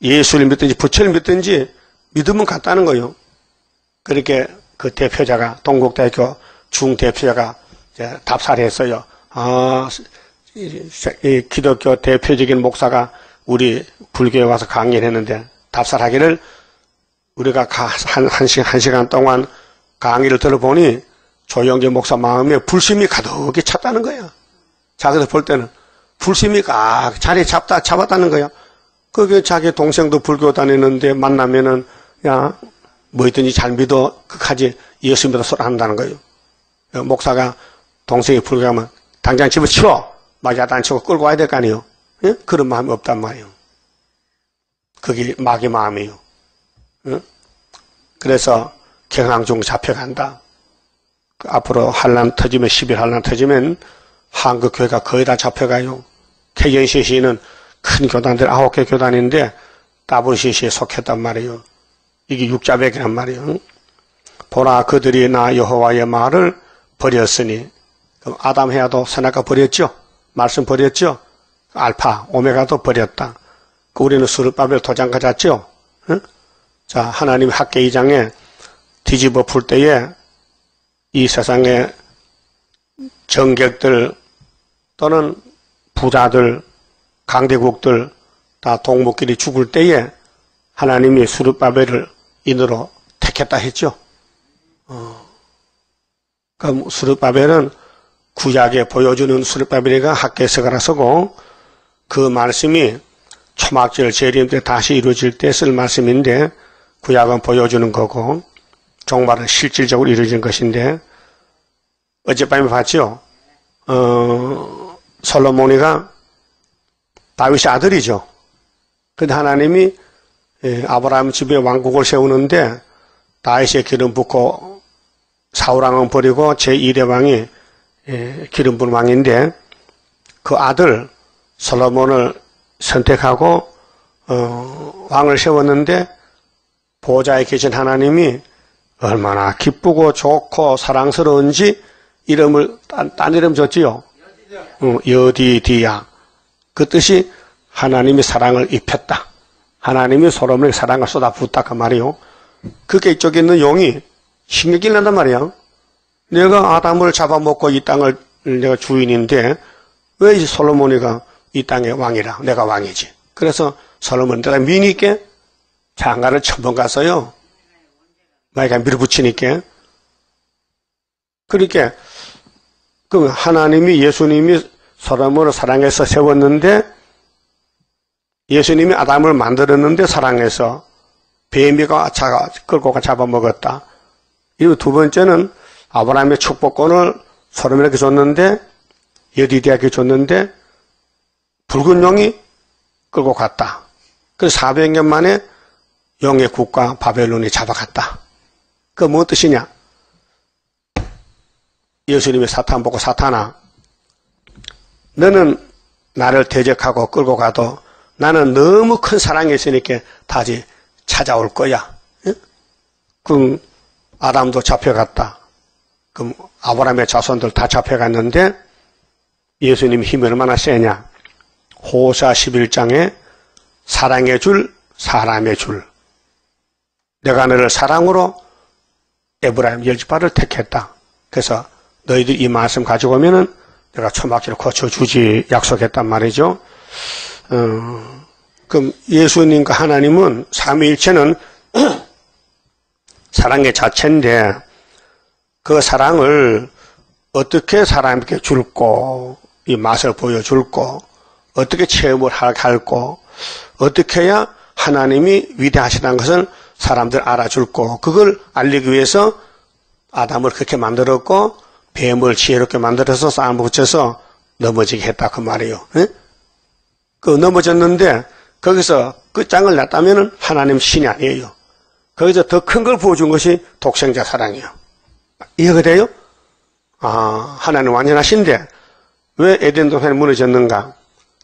예수를 믿든지 부처를 믿든지 믿으면 같다는 거예요. 그렇게 그 대표자가 동국대학교 중대표자가 답사를 했어요. 이 기독교 대표적인 목사가 우리 불교에 와서 강의를 했는데 답사하기를 우리가 한 시간 동안 강의를 들어보니 조영재 목사 마음에 불심이 가득히 찼다는 거야. 자기들 볼 때는 불심이 자리에 잡았다는 거야. 그게 자기 동생도 불교 다니는데 만나면은 야 뭐든지 잘 믿어 끝까지 예수 믿어 소리 한다는 거예요. 목사가 동생이 불교 가면 당장 집어치워 마귀한테 안 치고 끌고 와야 될 거 아니에요. 예? 그런 마음이 없단 말이에요. 그게 마귀 마음이에요. 예? 그래서 경항 중 잡혀간다. 앞으로 한란 터지면, 10일 한란 터지면 한국 교회가 거의 다 잡혀가요. KNCC는 큰 교단들 9개 교단인데 WCC에 속했단 말이에요. 이게 육자백이란 말이에요. 보라 그들이 나 여호와의 말을 버렸으니, 그럼 아담 해야도 선악과 버렸죠. 말씀 버렸죠. 알파 오메가도 버렸다. 우리는 스룹바벨 도장 가졌죠. 응? 자, 하나님 학계 2장에 뒤집어 풀 때에 이 세상의 정객들 또는 부자들, 강대국들 다 동무끼리 죽을 때에 하나님이 스룹바벨을 인으로 택했다 했죠. 그럼 스룹바벨은 구약에 보여주는 스룹바벨이가 학계서가라서고, 그 말씀이 초막절 재림 때 다시 이루어질 때 쓸 말씀인데, 구약은 보여주는 거고 종말은 실질적으로 이루어진 것인데, 어젯밤에 봤죠? 솔로몬이가 다윗의 아들이죠. 근데 하나님이 아브라함 집에 왕국을 세우는데 다윗의 기름 붓고 사울왕은 버리고 제1의 왕이 기름 부은 왕인데, 그 아들 솔로몬을 선택하고 왕을 세웠는데 보좌에 계신 하나님이 얼마나 기쁘고 좋고 사랑스러운지 이름을 딴 이름 줬지요. 여디디야. 그 뜻이 하나님이 사랑을 입혔다. 하나님이 솔로몬에게 사랑을 쏟아붓다 그 말이요. 그게 이쪽에 있는 용이 신경질 난단 말이야. 내가 아담을 잡아먹고 이 땅을 내가 주인인데 왜 솔로몬이가 이 땅의 왕이라, 내가 왕이지. 그래서 솔로몬 내가 미니께 장가를 1000번 갔어요. 마이가 밀어붙이니까. 그러니까 그 하나님이, 예수님이 솔로몬을 사랑해서 세웠는데, 예수님이 아담을 만들었는데 사랑해서 뱀이가 끌고 잡아먹었다. 그리고 두 번째는 아브라함의 축복권을 솔로몬에게 줬는데, 여디디에게 줬는데 붉은 용이 끌고 갔다. 그래서 400년 만에 용의 국가 바벨론이 잡아갔다. 그 뭔 뜻이냐? 예수님이 사탄 보고, 사탄아, 너는 나를 대적하고 끌고 가도 나는 너무 큰 사랑이 있으니까 다시 찾아올 거야. 그럼 아담도 잡혀갔다. 그럼 아브라함의 자손들 다 잡혀갔는데 예수님 힘이 얼마나 세냐? 호사 11장에 사랑의 줄, 사람의 줄. 내가 너를 사랑으로 에브라임 10지파를 택했다. 그래서 너희들 이 말씀 가지고 오면은 내가 초막절을 고쳐주지 약속했단 말이죠. 그럼 예수님과 하나님은 삼위일체는 사랑의 자체인데, 그 사랑을 어떻게 사람에게 줄고, 이 맛을 보여줄고, 어떻게 체험을 할고, 어떻게 해야 하나님이 위대하시다는 것을 사람들 알아줄고, 그걸 알리기 위해서 아담을 그렇게 만들었고 뱀을 지혜롭게 만들어서 싸움 붙여서 넘어지게 했다 그 말이에요. 에? 그 넘어졌는데 거기서 끝장을 냈다면 하나님 신이 아니에요. 거기서 더 큰 걸 보여준 것이 독생자 사랑이에요. 이해가 돼요? 아, 하나님 완전하신데 왜 에덴 동산이 무너졌는가?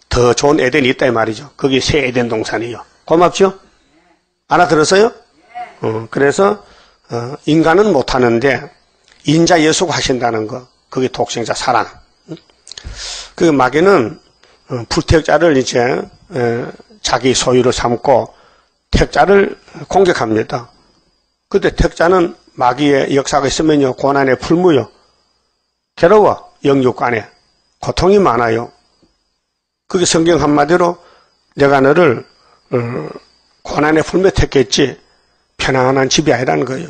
더 좋은 에덴이 있다 이 말이죠. 거기 새 에덴 동산이에요. 고맙죠? 알아들었어요? 그래서 인간은 못하는데 인자 예수가 하신다는 거, 그게 독생자 사랑. 그 마귀는 불택자를 이제 자기 소유로 삼고 택자를 공격합니다. 그때 택자는 마귀의 역사가 있으면요 고난에 풀무요, 괴로워, 영육간에 고통이 많아요. 그게 성경 한마디로 내가 너를 고난에 풀며 택했지 편안한 집이 아니라는 거예요.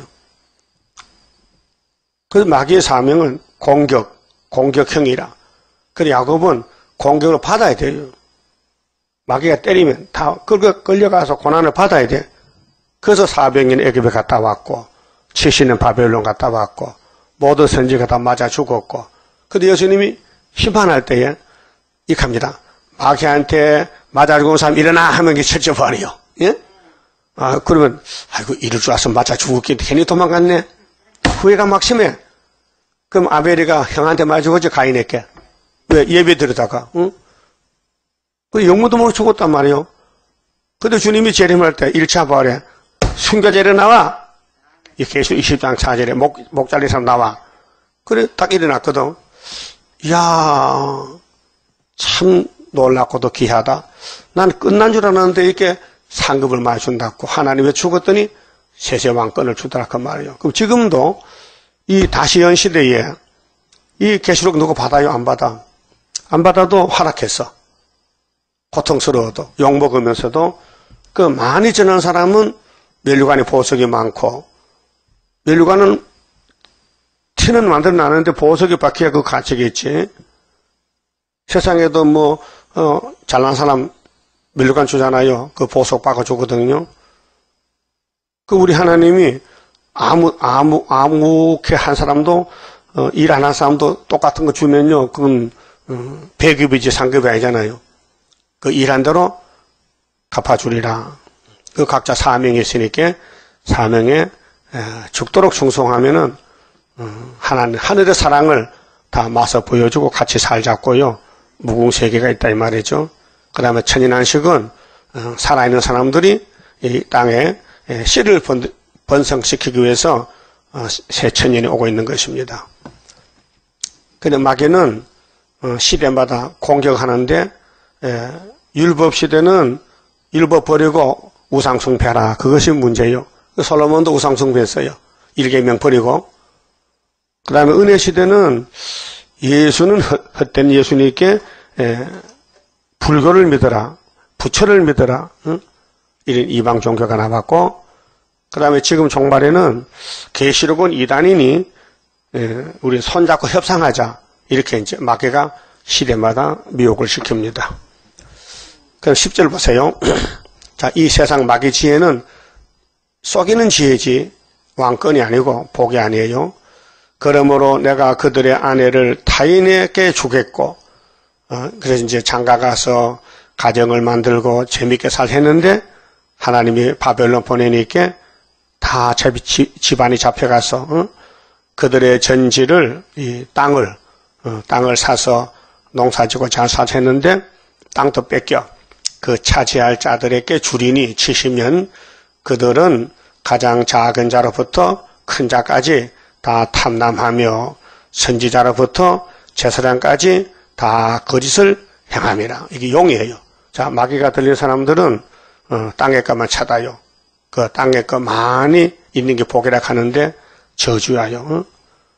그래서 마귀의 사명은 공격형이라. 그래서 야곱은 공격을 받아야 돼요. 마귀가 때리면 다 끌려가서 고난을 받아야 돼. 그래서 400년 애굽에 갔다 왔고 70년 바벨론 갔다 왔고 모든 선지가 다 맞아 죽었고. 근데 예수님이 심판할 때에 이렇게 합니다. 마귀한테 맞아 죽은 사람 일어나 하면 이게 철저버려요. 예? 아, 그러면 아이고 이럴 줄 알았으면 맞아 죽었겠는데 괜히 도망갔네. 후회가 막심해. 그럼 아벨이가 형한테 맞아 죽었지, 가인에게? 왜? 예배 드리다가, 응? 그 영문도 모르고 죽었단 말이에요. 근데 주님이 재림할 때 1차 부활에 순교제를 나와. 이 계시록 20장 4절에 목 잘린 사람 나와. 그래, 딱 일어났거든. 이야, 참 놀랍고도 귀하다. 난 끝난 줄 알았는데 이렇게 상급을 많이 준다고. 하나님이 죽었더니 세세왕권을 주더라 그 말이에요. 그럼 지금도 이 다시연 시대에 이 계시록 누구 받아요? 안 받아? 안 받아도 활약했어. 고통스러워도 욕먹으면서도 그 많이 전한 사람은 면류관에 보석이 많고, 면류관은 티는 만들어나는데 보석이 박혀야 그 가치겠지. 세상에도 뭐 잘난 사람 면류관 주잖아요. 그 보석 박아주거든요. 그 우리 하나님이 아무게 한 사람도 일 안 한 사람도 똑같은 거 주면요, 그건 배급이지 상급이 아니잖아요. 그 일한 대로 갚아주리라. 그 각자 사명이 있으니까 사명에 죽도록 충성하면은 하늘의 사랑을 다 마서 보여주고 같이 살자고요. 무궁세계가 있다 이 말이죠. 그 다음에 천인안식은 살아있는 사람들이 이 땅에 씨를 번성시키기 위해서 새 천년이 오고 있는 것입니다. 근데 마귀는 시대마다 공격하는데 율법 시대는 율법 버리고 우상숭배하라. 그것이 문제예요. 솔로몬도 우상숭배했어요. 일계명 버리고. 그 다음에 은혜 시대는 예수는 헛된 예수님께 불교를 믿어라. 부처를 믿어라. 응? 이런 이방 종교가 나왔고, 그 다음에 지금 종말에는 계시록은 이단이니 우리 손잡고 협상하자. 이렇게 이제 마귀가 시대마다 미혹을 시킵니다. 그럼 10절 보세요. 자, 이 세상 마귀 지혜는 속이는 지혜지 왕권이 아니고 복이 아니에요. 그러므로 내가 그들의 아내를 타인에게 주겠고, 그래서 이제 장가 가서 가정을 만들고 재밌게 살했는데 하나님이 바벨론 보내니까 다 집안이 잡혀가서 그들의 전지를 이 땅을 사서 농사지고 잘 살했는데 땅도 뺏겨 그 차지할 자들에게 주리니 치시면 그들은 가장 작은 자로부터 큰 자까지 다 탐남하며 선지자로부터 제사장까지 다 거짓을 행함이라. 이게 용이에요. 자, 마귀가 들린 사람들은 땅의 것만 찾아요. 그 땅의 것 많이 있는 게 복이라 하는데 저주하여.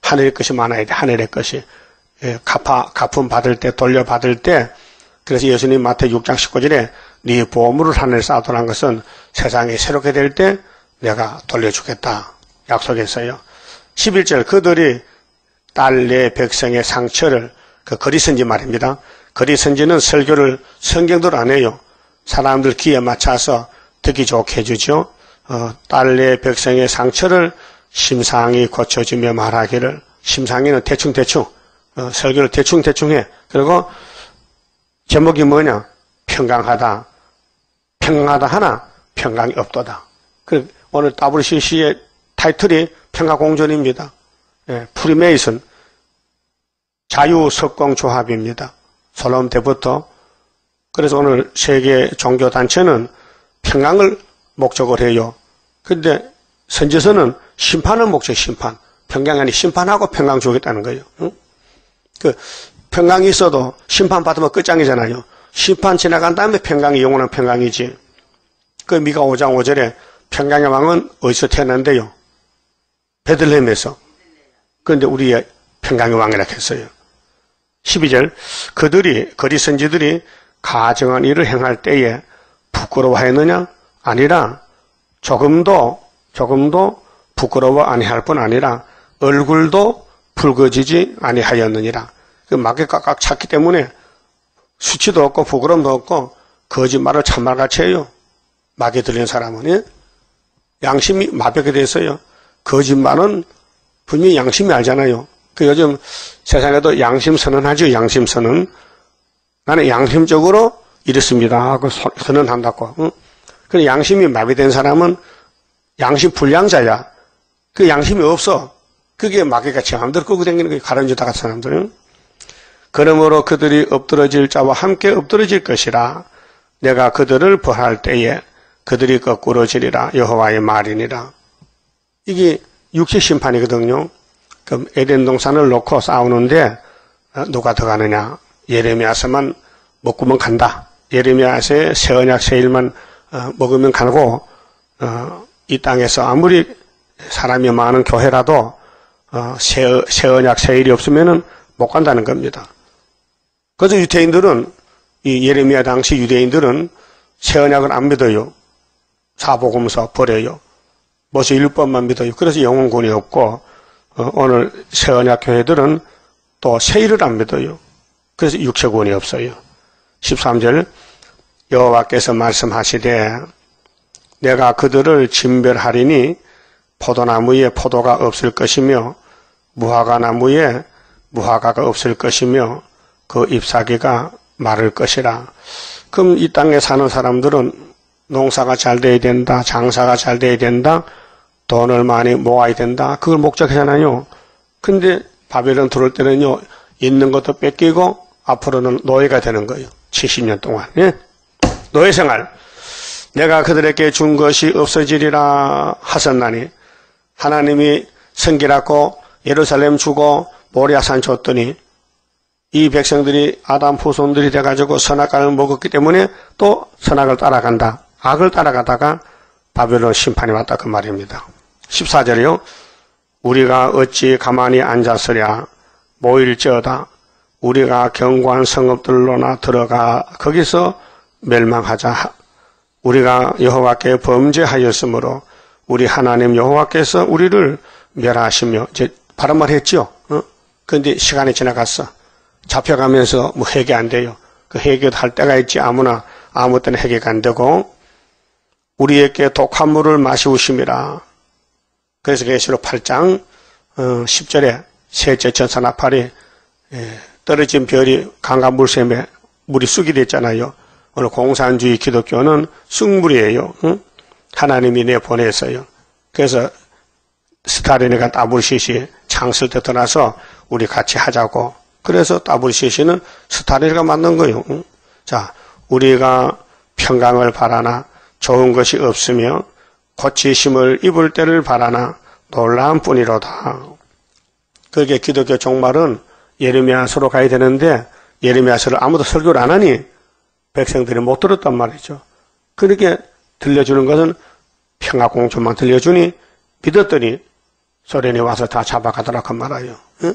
하늘의 것이 많아야 돼. 하늘의 것이. 갚음 받을 때, 돌려받을 때. 그래서 예수님 마태복음 6장 19절에 네 보물을 하늘에 쌓아두라는 것은 세상이 새롭게 될 때 내가 돌려주겠다 약속했어요. 11절 그들이 딸 내 백성의 상처를, 그 거리선지 말입니다. 거리선지는 설교를 성경대로 안 해요. 사람들 귀에 맞춰서 듣기 좋게 해주죠. 딸 내 백성의 상처를 심상히 고쳐주며 말하기를. 심상이는 대충대충 설교를 대충대충 해. 그리고 제목이 뭐냐? 평강하다. 평강하다 하나 평강이 없도다. 오늘 WCC의 타이틀이 평화공존입니다. 프리메이슨 자유석공조합입니다. 솔로몬 때부터. 그래서 오늘 세계 종교단체는 평강을 목적으로 해요. 그런데 선지서는 심판을 목적, 심판. 평강이 아니 심판하고 평강 주겠다는 거예요. 응? 평강이 있어도 심판받으면 끝장이잖아요. 심판 지나간 다음에 평강이 영원한 평강이지. 미가 5장 5절에 평강의 왕은 어디서 태어난대요? 베들레헴에서. 그런데 우리의 평강의 왕이라고 했어요. 12절 거리 선지들이 가증한 일을 행할 때에 부끄러워하였느냐? 아니라 조금도 부끄러워 아니할 뿐 아니라 얼굴도 붉어지지 아니하였느니라. 마귀가 꽉 찼기 때문에 수치도 없고 부끄러움도 없고 거짓말을 참말같이 해요. 마귀 들린 사람은. 예? 양심이 마비하게 됐어요. 거짓말은 분명히 양심이 알잖아요. 요즘 세상에도 양심 선언하죠. 양심 선언. 나는 양심적으로 이렇습니다 하고 선언한다고. 응? 그 양심이 마비된 사람은 양심 불량자야. 그 양심이 없어. 그게 마귀가 제 마음대로 끌고 다니는 거예요. 가론유다 같은 사람들은. 그러므로 그들이 엎드러질 자와 함께 엎드러질 것이라. 내가 그들을 벌할 때에 그들이 거꾸로 지리라. 여호와의 말이니라. 이게 육체 심판이거든요. 그럼 에덴 동산을 놓고 싸우는데 누가 더 가느냐. 예레미야서만 먹구면 간다. 예레미야서의 새 언약 새 일만 먹으면 가고 이 땅에서 아무리 사람이 많은 교회라도 새 언약 새 일이 없으면은 못 간다는 겁니다. 그래서 유대인들은 이 예레미야 당시 유대인들은 새 언약을 안 믿어요. 사복음서 버려요. 모세 율법만 믿어요. 그래서 영혼권이 없고 오늘 새 언약 교회들은 또 새 일을 안 믿어요. 그래서 육체권이 없어요. 13절 여호와께서 말씀하시되 내가 그들을 진멸하리니 포도나무에 포도가 없을 것이며 무화과 나무에 무화과가 없을 것이며 그 잎사귀가 마를 것이라. 그럼 이 땅에 사는 사람들은 농사가 잘 돼야 된다. 장사가 잘 돼야 된다. 돈을 많이 모아야 된다. 그걸 목적하잖아요. 근데 바벨론 들어올 때는요. 있는 것도 뺏기고 앞으로는 노예가 되는 거예요. 70년 동안. 예? 노예 생활. 내가 그들에게 준 것이 없어지리라 하셨나니 하나님이 성기라고 예루살렘 주고 모리아산 줬더니 이 백성들이 아담 후손들이 돼가지고 선악과를 먹었기 때문에 또 선악을 따라간다. 악을 따라가다가 바벨론 심판이 왔다 그 말입니다. 14절이요. 우리가 어찌 가만히 앉았으랴 모일지어다. 우리가 견고한 성읍들로나 들어가 거기서 멸망하자. 우리가 여호와께 범죄하였으므로 우리 하나님 여호와께서 우리를 멸하시며 이제 바른 말 했죠. 그런데 시간이 지나갔어. 잡혀가면서 뭐 해결 안 돼요. 그 해결도 할 때가 있지 아무나 아무 때나 해결이 안 되고 우리에게 독한 물을 마시우심이라. 그래서 계시록 8장 10절에 셋째 천사 나팔이 떨어진 별이 강간 물샘에 물이 쑥이 됐잖아요. 오늘 공산주의 기독교는 쑥물이에요. 하나님이 내보냈어요. 그래서 스타린이가 따블시시 창설 때 떠나서 우리 같이 하자고. 그래서 따블시시는 스타린이가 만든 거예요. 자, 우리가 평강을 바라나 좋은 것이 없으며 고치심을 입을 때를 바라나 놀라운 뿐이로다. 그게 기독교 종말은 예레미야서로 가야 되는데 예레미야서를 아무도 설교를 안 하니 백성들이 못 들었단 말이죠. 그렇게 들려주는 것은 평화공주만 들려주니 믿었더니 소련이 와서 다 잡아가더라고 말아요. 응?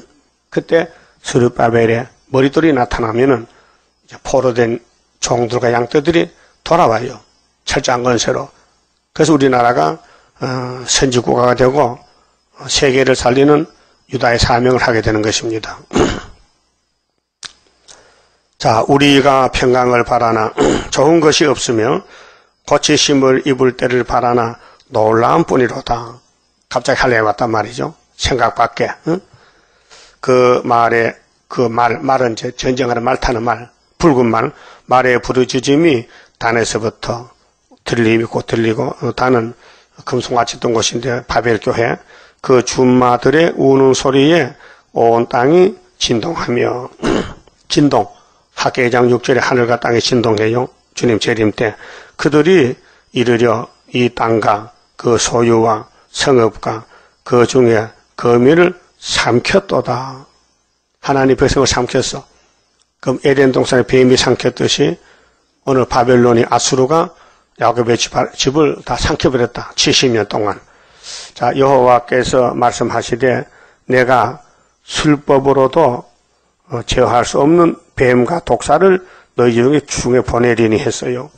그때 스룹바벨의 머리돌이 나타나면은 포로된 종들과 양떼들이 돌아와요. 철저한 건세로. 그래서 우리나라가 선지국가가 되고 세계를 살리는 유다의 사명을 하게 되는 것입니다. 자, 우리가 평강을 바라나 좋은 것이 없으며 고치심을 입을 때를 바라나 놀라운 뿐이로다. 갑자기 할례에 왔단 말이죠. 생각 밖에. 응? 그 말에 말은 이제 전쟁하는 말 타는 말, 붉은 말의 부르짖음이 단에서부터 들림이 곧 들리고 단은 금송아치 있던 곳인데 바벨교회 그 준마들의 우는 소리에 온 땅이 진동하며 진동 학개장 6절에 하늘과 땅이 진동해요. 주님 재림 때 그들이 이르려 이 땅과 그 소유와 성읍과 그 중에 거미를 삼켰도다. 하나님 백성을 삼켰어. 그럼 에덴 동산의 뱀이 삼켰듯이 오늘 바벨론이 아수르가 야곱의 집을 다 삼켜버렸다. 70년 동안. 자, 여호와께서 말씀하시되 내가 술법으로도 제어할 수 없는 뱀과 독사를 너희 중에 보내리니 했어요.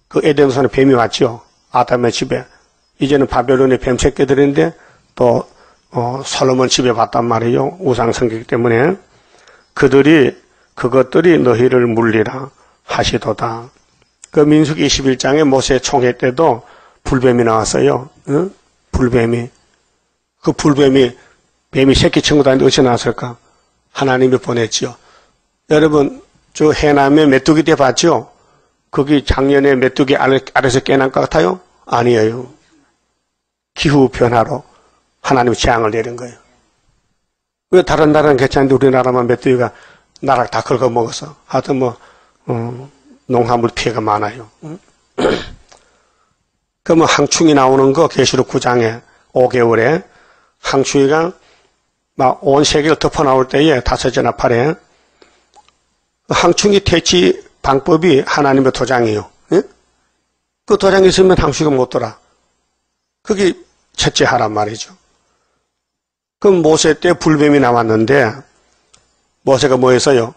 그 에덴 동산에 뱀이 왔죠. 아담의 집에. 이제는 바벨론의 뱀 새끼들인데 또 솔로몬 집에 왔단 말이에요. 우상 섬기기 때문에. 그것들이 너희를 물리라 하시도다. 그 민수기 21장에 모세 총회 때도 불뱀이 나왔어요. 응? 불뱀이. 그 불뱀이 뱀이 새끼 친구 다니는데 어찌 나왔을까? 하나님이 보냈지요. 여러분 저 해남에 메뚜기 때 봤죠? 거기 작년에 메뚜기 아래서 깨난 것 같아요? 아니에요. 기후 변화로 하나님이 재앙을 내린 거예요. 왜 다른 나라는 괜찮은데 우리나라만 메뚜기가 나락 다 긁어먹어서. 하여튼 농산물 피해가 많아요. 그러면 항충이 나오는 거 계시록 9장에 5개월에 항충이가 막 온 세계를 덮어 나올 때에 다섯째 나팔에 항충이 퇴치 방법이 하나님의 도장이에요. 예? 그 도장이 있으면 항충이가 못 돌아. 그게 첫째 하란 말이죠. 그럼 모세 때 불뱀이 나왔는데 모세가 뭐 했어요?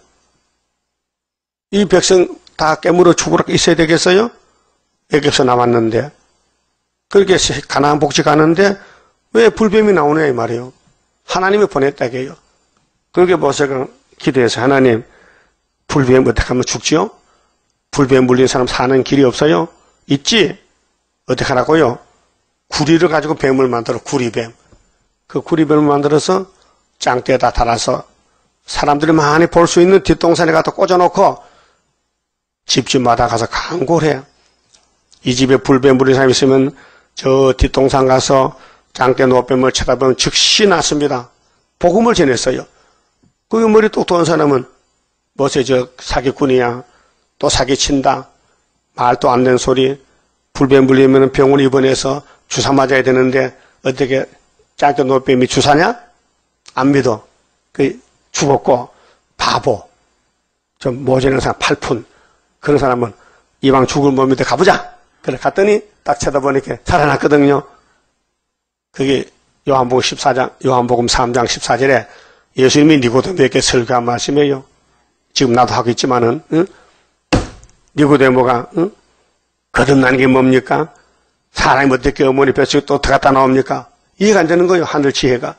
이 백성 다 깨물어 죽으라 있어야 되겠어요? 애굽에서 나왔는데 그렇게 가나안 복지 가는데 왜 불뱀이 나오냐 이 말이에요. 하나님이 보냈다게요. 그렇게 모세가 기도해서 하나님 불뱀 어떻게 하면 죽지요? 불뱀 물린 사람 사는 길이 없어요? 있지? 어떻게 하라고요? 구리를 가지고 뱀을 만들어 구리뱀. 그 구리뱀을 만들어서 짱대에다 달아서 사람들이 많이 볼 수 있는 뒷동산에 갖다 꽂아놓고 집집마다 가서 강고를 해요. 이 집에 불뱀 물린 사람이 있으면 저 뒷동산 가서 짱대 노뱀을 쳐다보면 즉시 났습니다. 복음을 전했어요. 그 머리 똑똑한 사람은 뭐세 저 사기꾼이야. 또 사기친다. 말도 안 되는 소리. 불뱀 물리면 병원 입원해서 주사 맞아야 되는데 어떻게 짱대 노뱀이 주사냐? 안 믿어. 그 죽었고 바보. 좀 모자란 사람 8푼. 그런 사람은 이왕 죽을 몸인데 가보자. 그래 갔더니 딱 쳐다보니까 살아났거든요. 그게 요한복음 3장 14절에 예수님이 니고데모에게 설교한 말씀이에요. 지금 나도 하고 있지만은 니고데모가 거듭나는 게 뭡니까? 사람이 어떻게 어머니 뱃속에 또 들어갔다 나옵니까? 이해가 안 되는 거예요. 하늘 지혜가.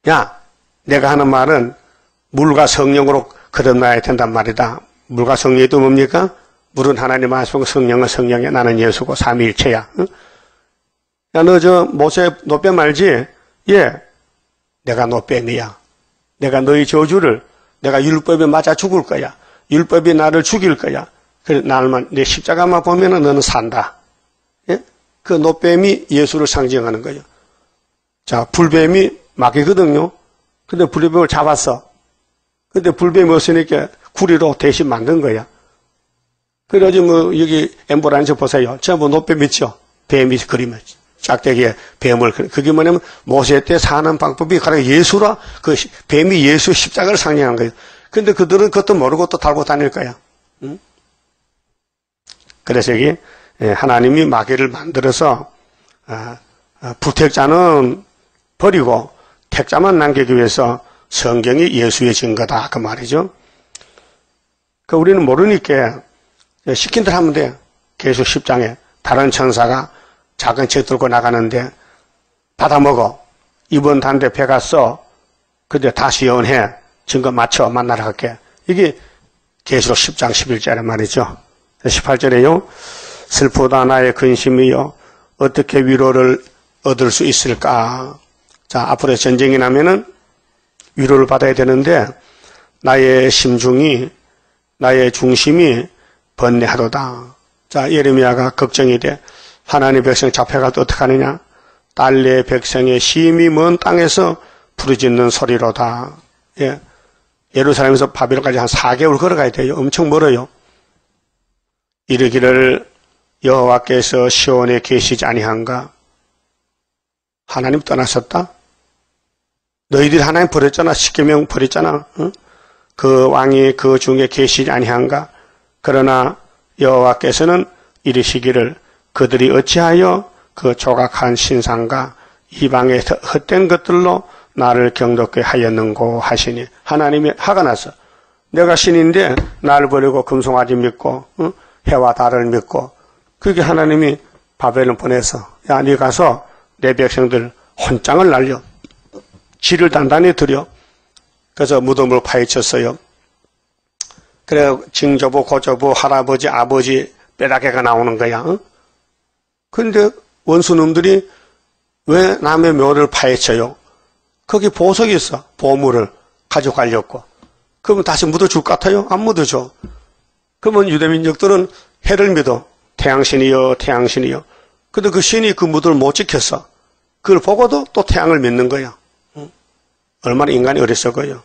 야, 내가 하는 말은 물과 성령으로 거듭나야 된단 말이다. 물과 성령이 또 뭡니까? 물은 하나님 말씀이고 성령은 성령이야. 나는 예수고 삼위일체야. 야, 너 저 모세 노뱀 알지? 예. 내가 노뱀이야. 내가 너희 저주를 내가 율법에 맞아 죽을 거야. 율법이 나를 죽일 거야. 그래 나만 내 십자가만 보면은 너는 산다. 예? 그 노뱀이 예수를 상징하는 거예요. 자, 불뱀이 막이거든요. 근데 불뱀을 잡았어. 근데 불뱀이 없으니까 구리로 대신 만든 거야. 그래가지고 뭐 여기 엠보라인저 보세요. 전부 노뱀 있죠. 뱀이 그림을 짝대기에 뱀을 그게 뭐냐면 모세 때 사는 방법이 가령 예수라 그 뱀이 예수 십자가를 상징한 거예요. 근데 그들은 그것도 모르고 또 달고 다닐 거야. 응? 그래서 여기 하나님이 마귀를 만들어서 부택자는 버리고 택자만 남기기 위해서 성경이 예수의 증거다 그 말이죠. 그 우리는 모르니까 시킨 대로 하면 돼요. 계속 10장에 다른 천사가 작은 책 들고 나가는데 받아먹어. 이번 단대 배가 써. 근데 다시 예언해. 증거 맞춰 만나러 갈게. 이게 계시록 10장 11절에 말이죠. 18절에요. 슬프다 나의 근심이요. 어떻게 위로를 얻을 수 있을까. 자, 앞으로 전쟁이 나면은 위로를 받아야 되는데 나의 심중이 나의 중심이 번뇌하도다. 자, 예레미야가 걱정이 돼. 하나님 백성 잡혀가도 어떡하느냐? 딸내 백성의 심히 먼 땅에서 부르짖는 소리로다. 예. 예루살렘에서 바벨론까지 한 4개월 걸어가야 돼요. 엄청 멀어요. 이르기를 여호와께서 시온에 계시지 아니한가? 하나님 떠나셨다? 너희들이 하나님 버렸잖아. 10계명 버렸잖아. 응? 그 왕이 그 중에 계시지 아니한가? 그러나 여호와께서는 이르시기를 그들이 어찌하여 그 조각한 신상과 이방의 헛된 것들로 나를 경독게 하였는고 하시니 하나님이 화가 났어. 내가 신인데 나를 버리고 금송아지 믿고 해와 달을 믿고 그게 하나님이 바벨론 보내서 야, 네 가서 내 백성들 혼장을 날려 지를 단단히 들여. 그래서 무덤을 파헤쳤어요. 그래 증조부 고조부 할아버지 아버지 빼라개가 나오는 거야. 그런데 원수놈들이 왜 남의 묘를 파헤쳐요? 거기 보석이 있어. 보물을 가져가려고. 그러면 다시 묻어줄 것 같아요? 안 묻어줘. 그러면 유대민족들은 해를 믿어. 태양신이여 태양신이여. 근데 그 신이 그 무덤을 못 지켰어. 그걸 보고도 또 태양을 믿는 거야. 얼마나 인간이 어리석어요.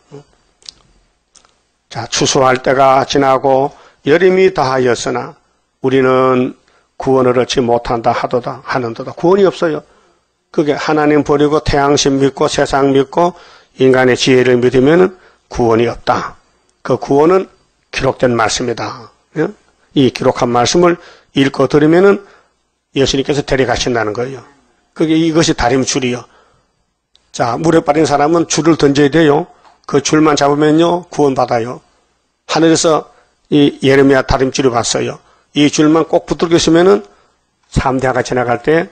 자, 추수할 때가 지나고 여름이 다하였으나 우리는 구원을 얻지 못한다 하는도다. 구원이 없어요. 그게 하나님 버리고 태양신 믿고 세상 믿고 인간의 지혜를 믿으면 구원이 없다. 그 구원은 기록된 말씀이다. 이 기록한 말씀을 읽고 들으면은 예수님께서 데려가신다는 거예요. 그게 이것이 다림줄이요. 자, 물에 빠진 사람은 줄을 던져야 돼요. 그 줄만 잡으면요 구원받아요. 하늘에서 이 예레미야 다림줄을 봤어요. 이 줄만 꼭 붙들고 있으면은 3대가 지나갈 때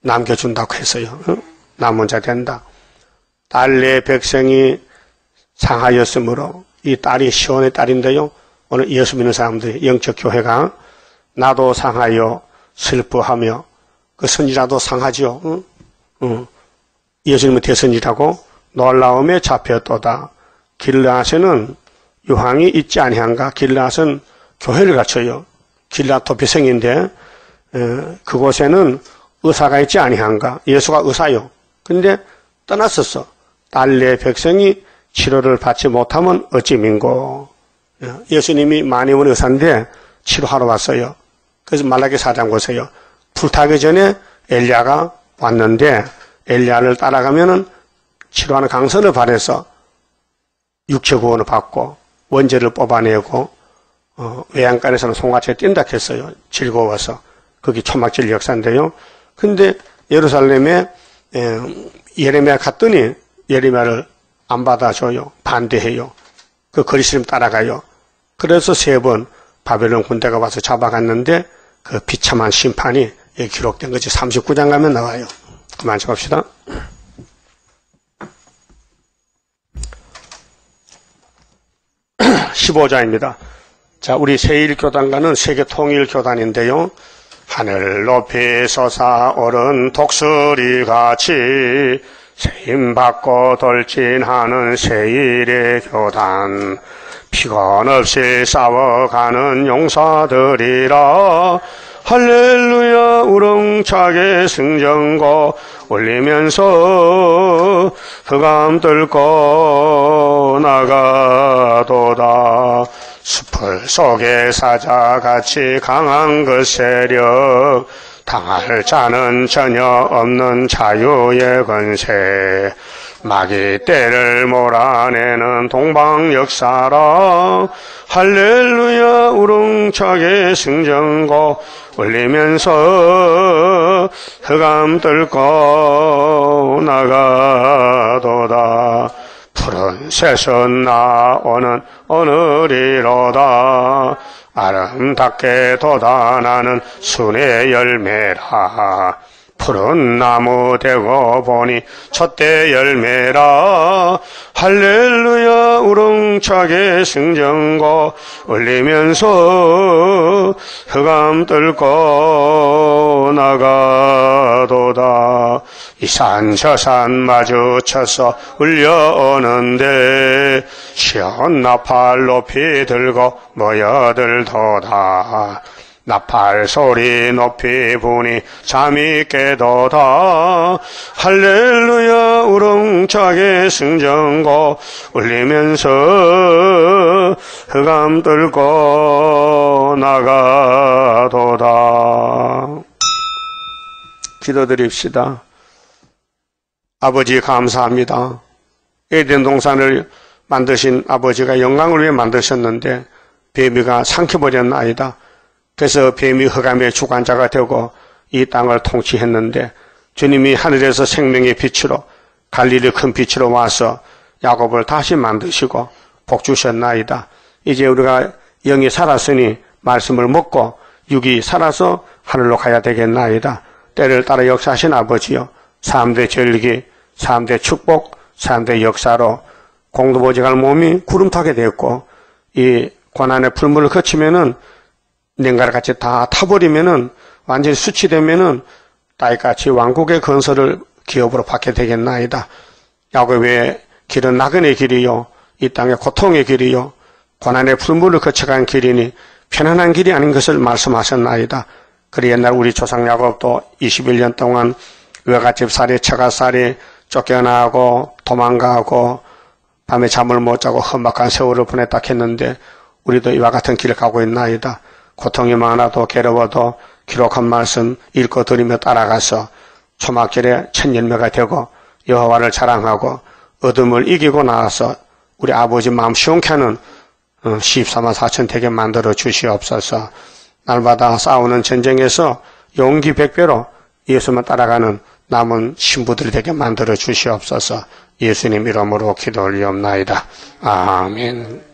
남겨준다고 했어요. 남은 자 된다. 딸내 백성이 상하였으므로 이 딸이 시온의 딸인데요. 오늘 예수 믿는 사람들이 영적 교회가 나도 상하여 슬퍼하며 그 선지자도 상하지요. 예수님은 대선지라고 놀라움에 잡혔도다. 길르앗에는 유황이 있지 아니한가? 길르앗은 교회를 갖춰요. 길르앗 도피성인데 그곳에는 의사가 있지 아니한가? 예수가 의사요. 근데 떠났었어. 딸내 백성이 치료를 받지 못하면 어찌 민고. 예수님이 만이원 의사인데 치료하러 왔어요. 그래서 말라기 4장 보세요. 불타기 전에 엘리야가 왔는데 엘리야를 따라가면은 치료하는 강선을 발해서 육체 구원을 받고 원죄를 뽑아내고 외양간에서는 송아지가 뛴다 했어요. 즐거워서. 그게 초막질 역사인데요. 근데 예루살렘에 예레미야 갔더니 예레미야를 안 받아줘요. 반대해요. 그 그리스도님 따라가요. 그래서 3번 바벨론 군대가 와서 잡아갔는데 그 비참한 심판이 기록된 거지. 39장 가면 나와요. 그만 잡읍시다. 15장입니다. 자, 우리 세일교단과는 세계통일교단인데요. 하늘 높이 솟아오른 독수리같이 세임받고 돌진하는 세일의 교단, 피곤 없이 싸워가는 용사들이라. 할렐루야 우렁차게 승전고 울리면서 흑암 뚫고 나가도다. 숲을 속에 사자같이 강한 그 세력, 당할 자는 전혀 없는 자유의 권세, 마귀 떼를 몰아내는 동방 역사라. 할렐루야 우렁차게 승전고 울리면서 흑암 뚫고 나가도다. 푸른 새순 나오는 오늘이로다. 아름답게 돋아나는 순의 열매라. 푸른 나무 되고 보니 첫대 열매라. 할렐루야 우렁차게 승전고 울리면서 흑암 뚫고 나가도다. 이 산 저 산 마주쳐서 울려오는데 시원 나팔 높이 들고 모여들도다. 나팔 소리 높이 부니 잠이 깨도다. 할렐루야 우렁차게 승전고 울리면서 흑암 뚫고 나가도다. 기도드립시다. 아버지 감사합니다. 에덴 동산을 만드신 아버지가 영광을 위해 만드셨는데 뱀이가 삼켜버렸나이다. 그래서 뱀이 흑암의 주관자가 되고 이 땅을 통치했는데 주님이 하늘에서 생명의 빛으로 갈릴리 큰 빛으로 와서 야곱을 다시 만드시고 복 주셨나이다. 이제 우리가 영이 살았으니 말씀을 먹고 육이 살아서 하늘로 가야 되겠나이다. 때를 따라 역사하신 아버지요, 3대 절기, 3대 축복, 3대 역사로 공도보직할 몸이 구름타게 되었고 이 고난의 풀물을 거치면은 냉가를 같이 다 타버리면은 완전히 수치되면은 딸같이 왕국의 건설을 기업으로 받게 되겠나이다. 야곱의 길은 나그네 길이요, 이 땅의 고통의 길이요, 고난의 풀물을 거쳐간 길이니 편안한 길이 아닌 것을 말씀하셨나이다. 그리 옛날 우리 조상 야곱도 21년 동안 외갓집 살이, 처갓살이, 쫓겨나고 도망가고 밤에 잠을 못 자고 험악한 세월을 보냈다 했는데 우리도 이와 같은 길을 가고 있나이다. 고통이 많아도 괴로워도 기록한 말씀 읽고 들으며 따라가서 초막절에 첫 열매가 되고 여호와를 자랑하고 어둠을 이기고 나와서 우리 아버지 마음 시원케 하는 14만 4천 되게 만들어 주시옵소서. 날마다 싸우는 전쟁에서 용기 100배로 예수만 따라가는 남은 신부들이 되게 만들어 주시옵소서. 예수님 이름으로 기도 올리옵나이다. 아멘.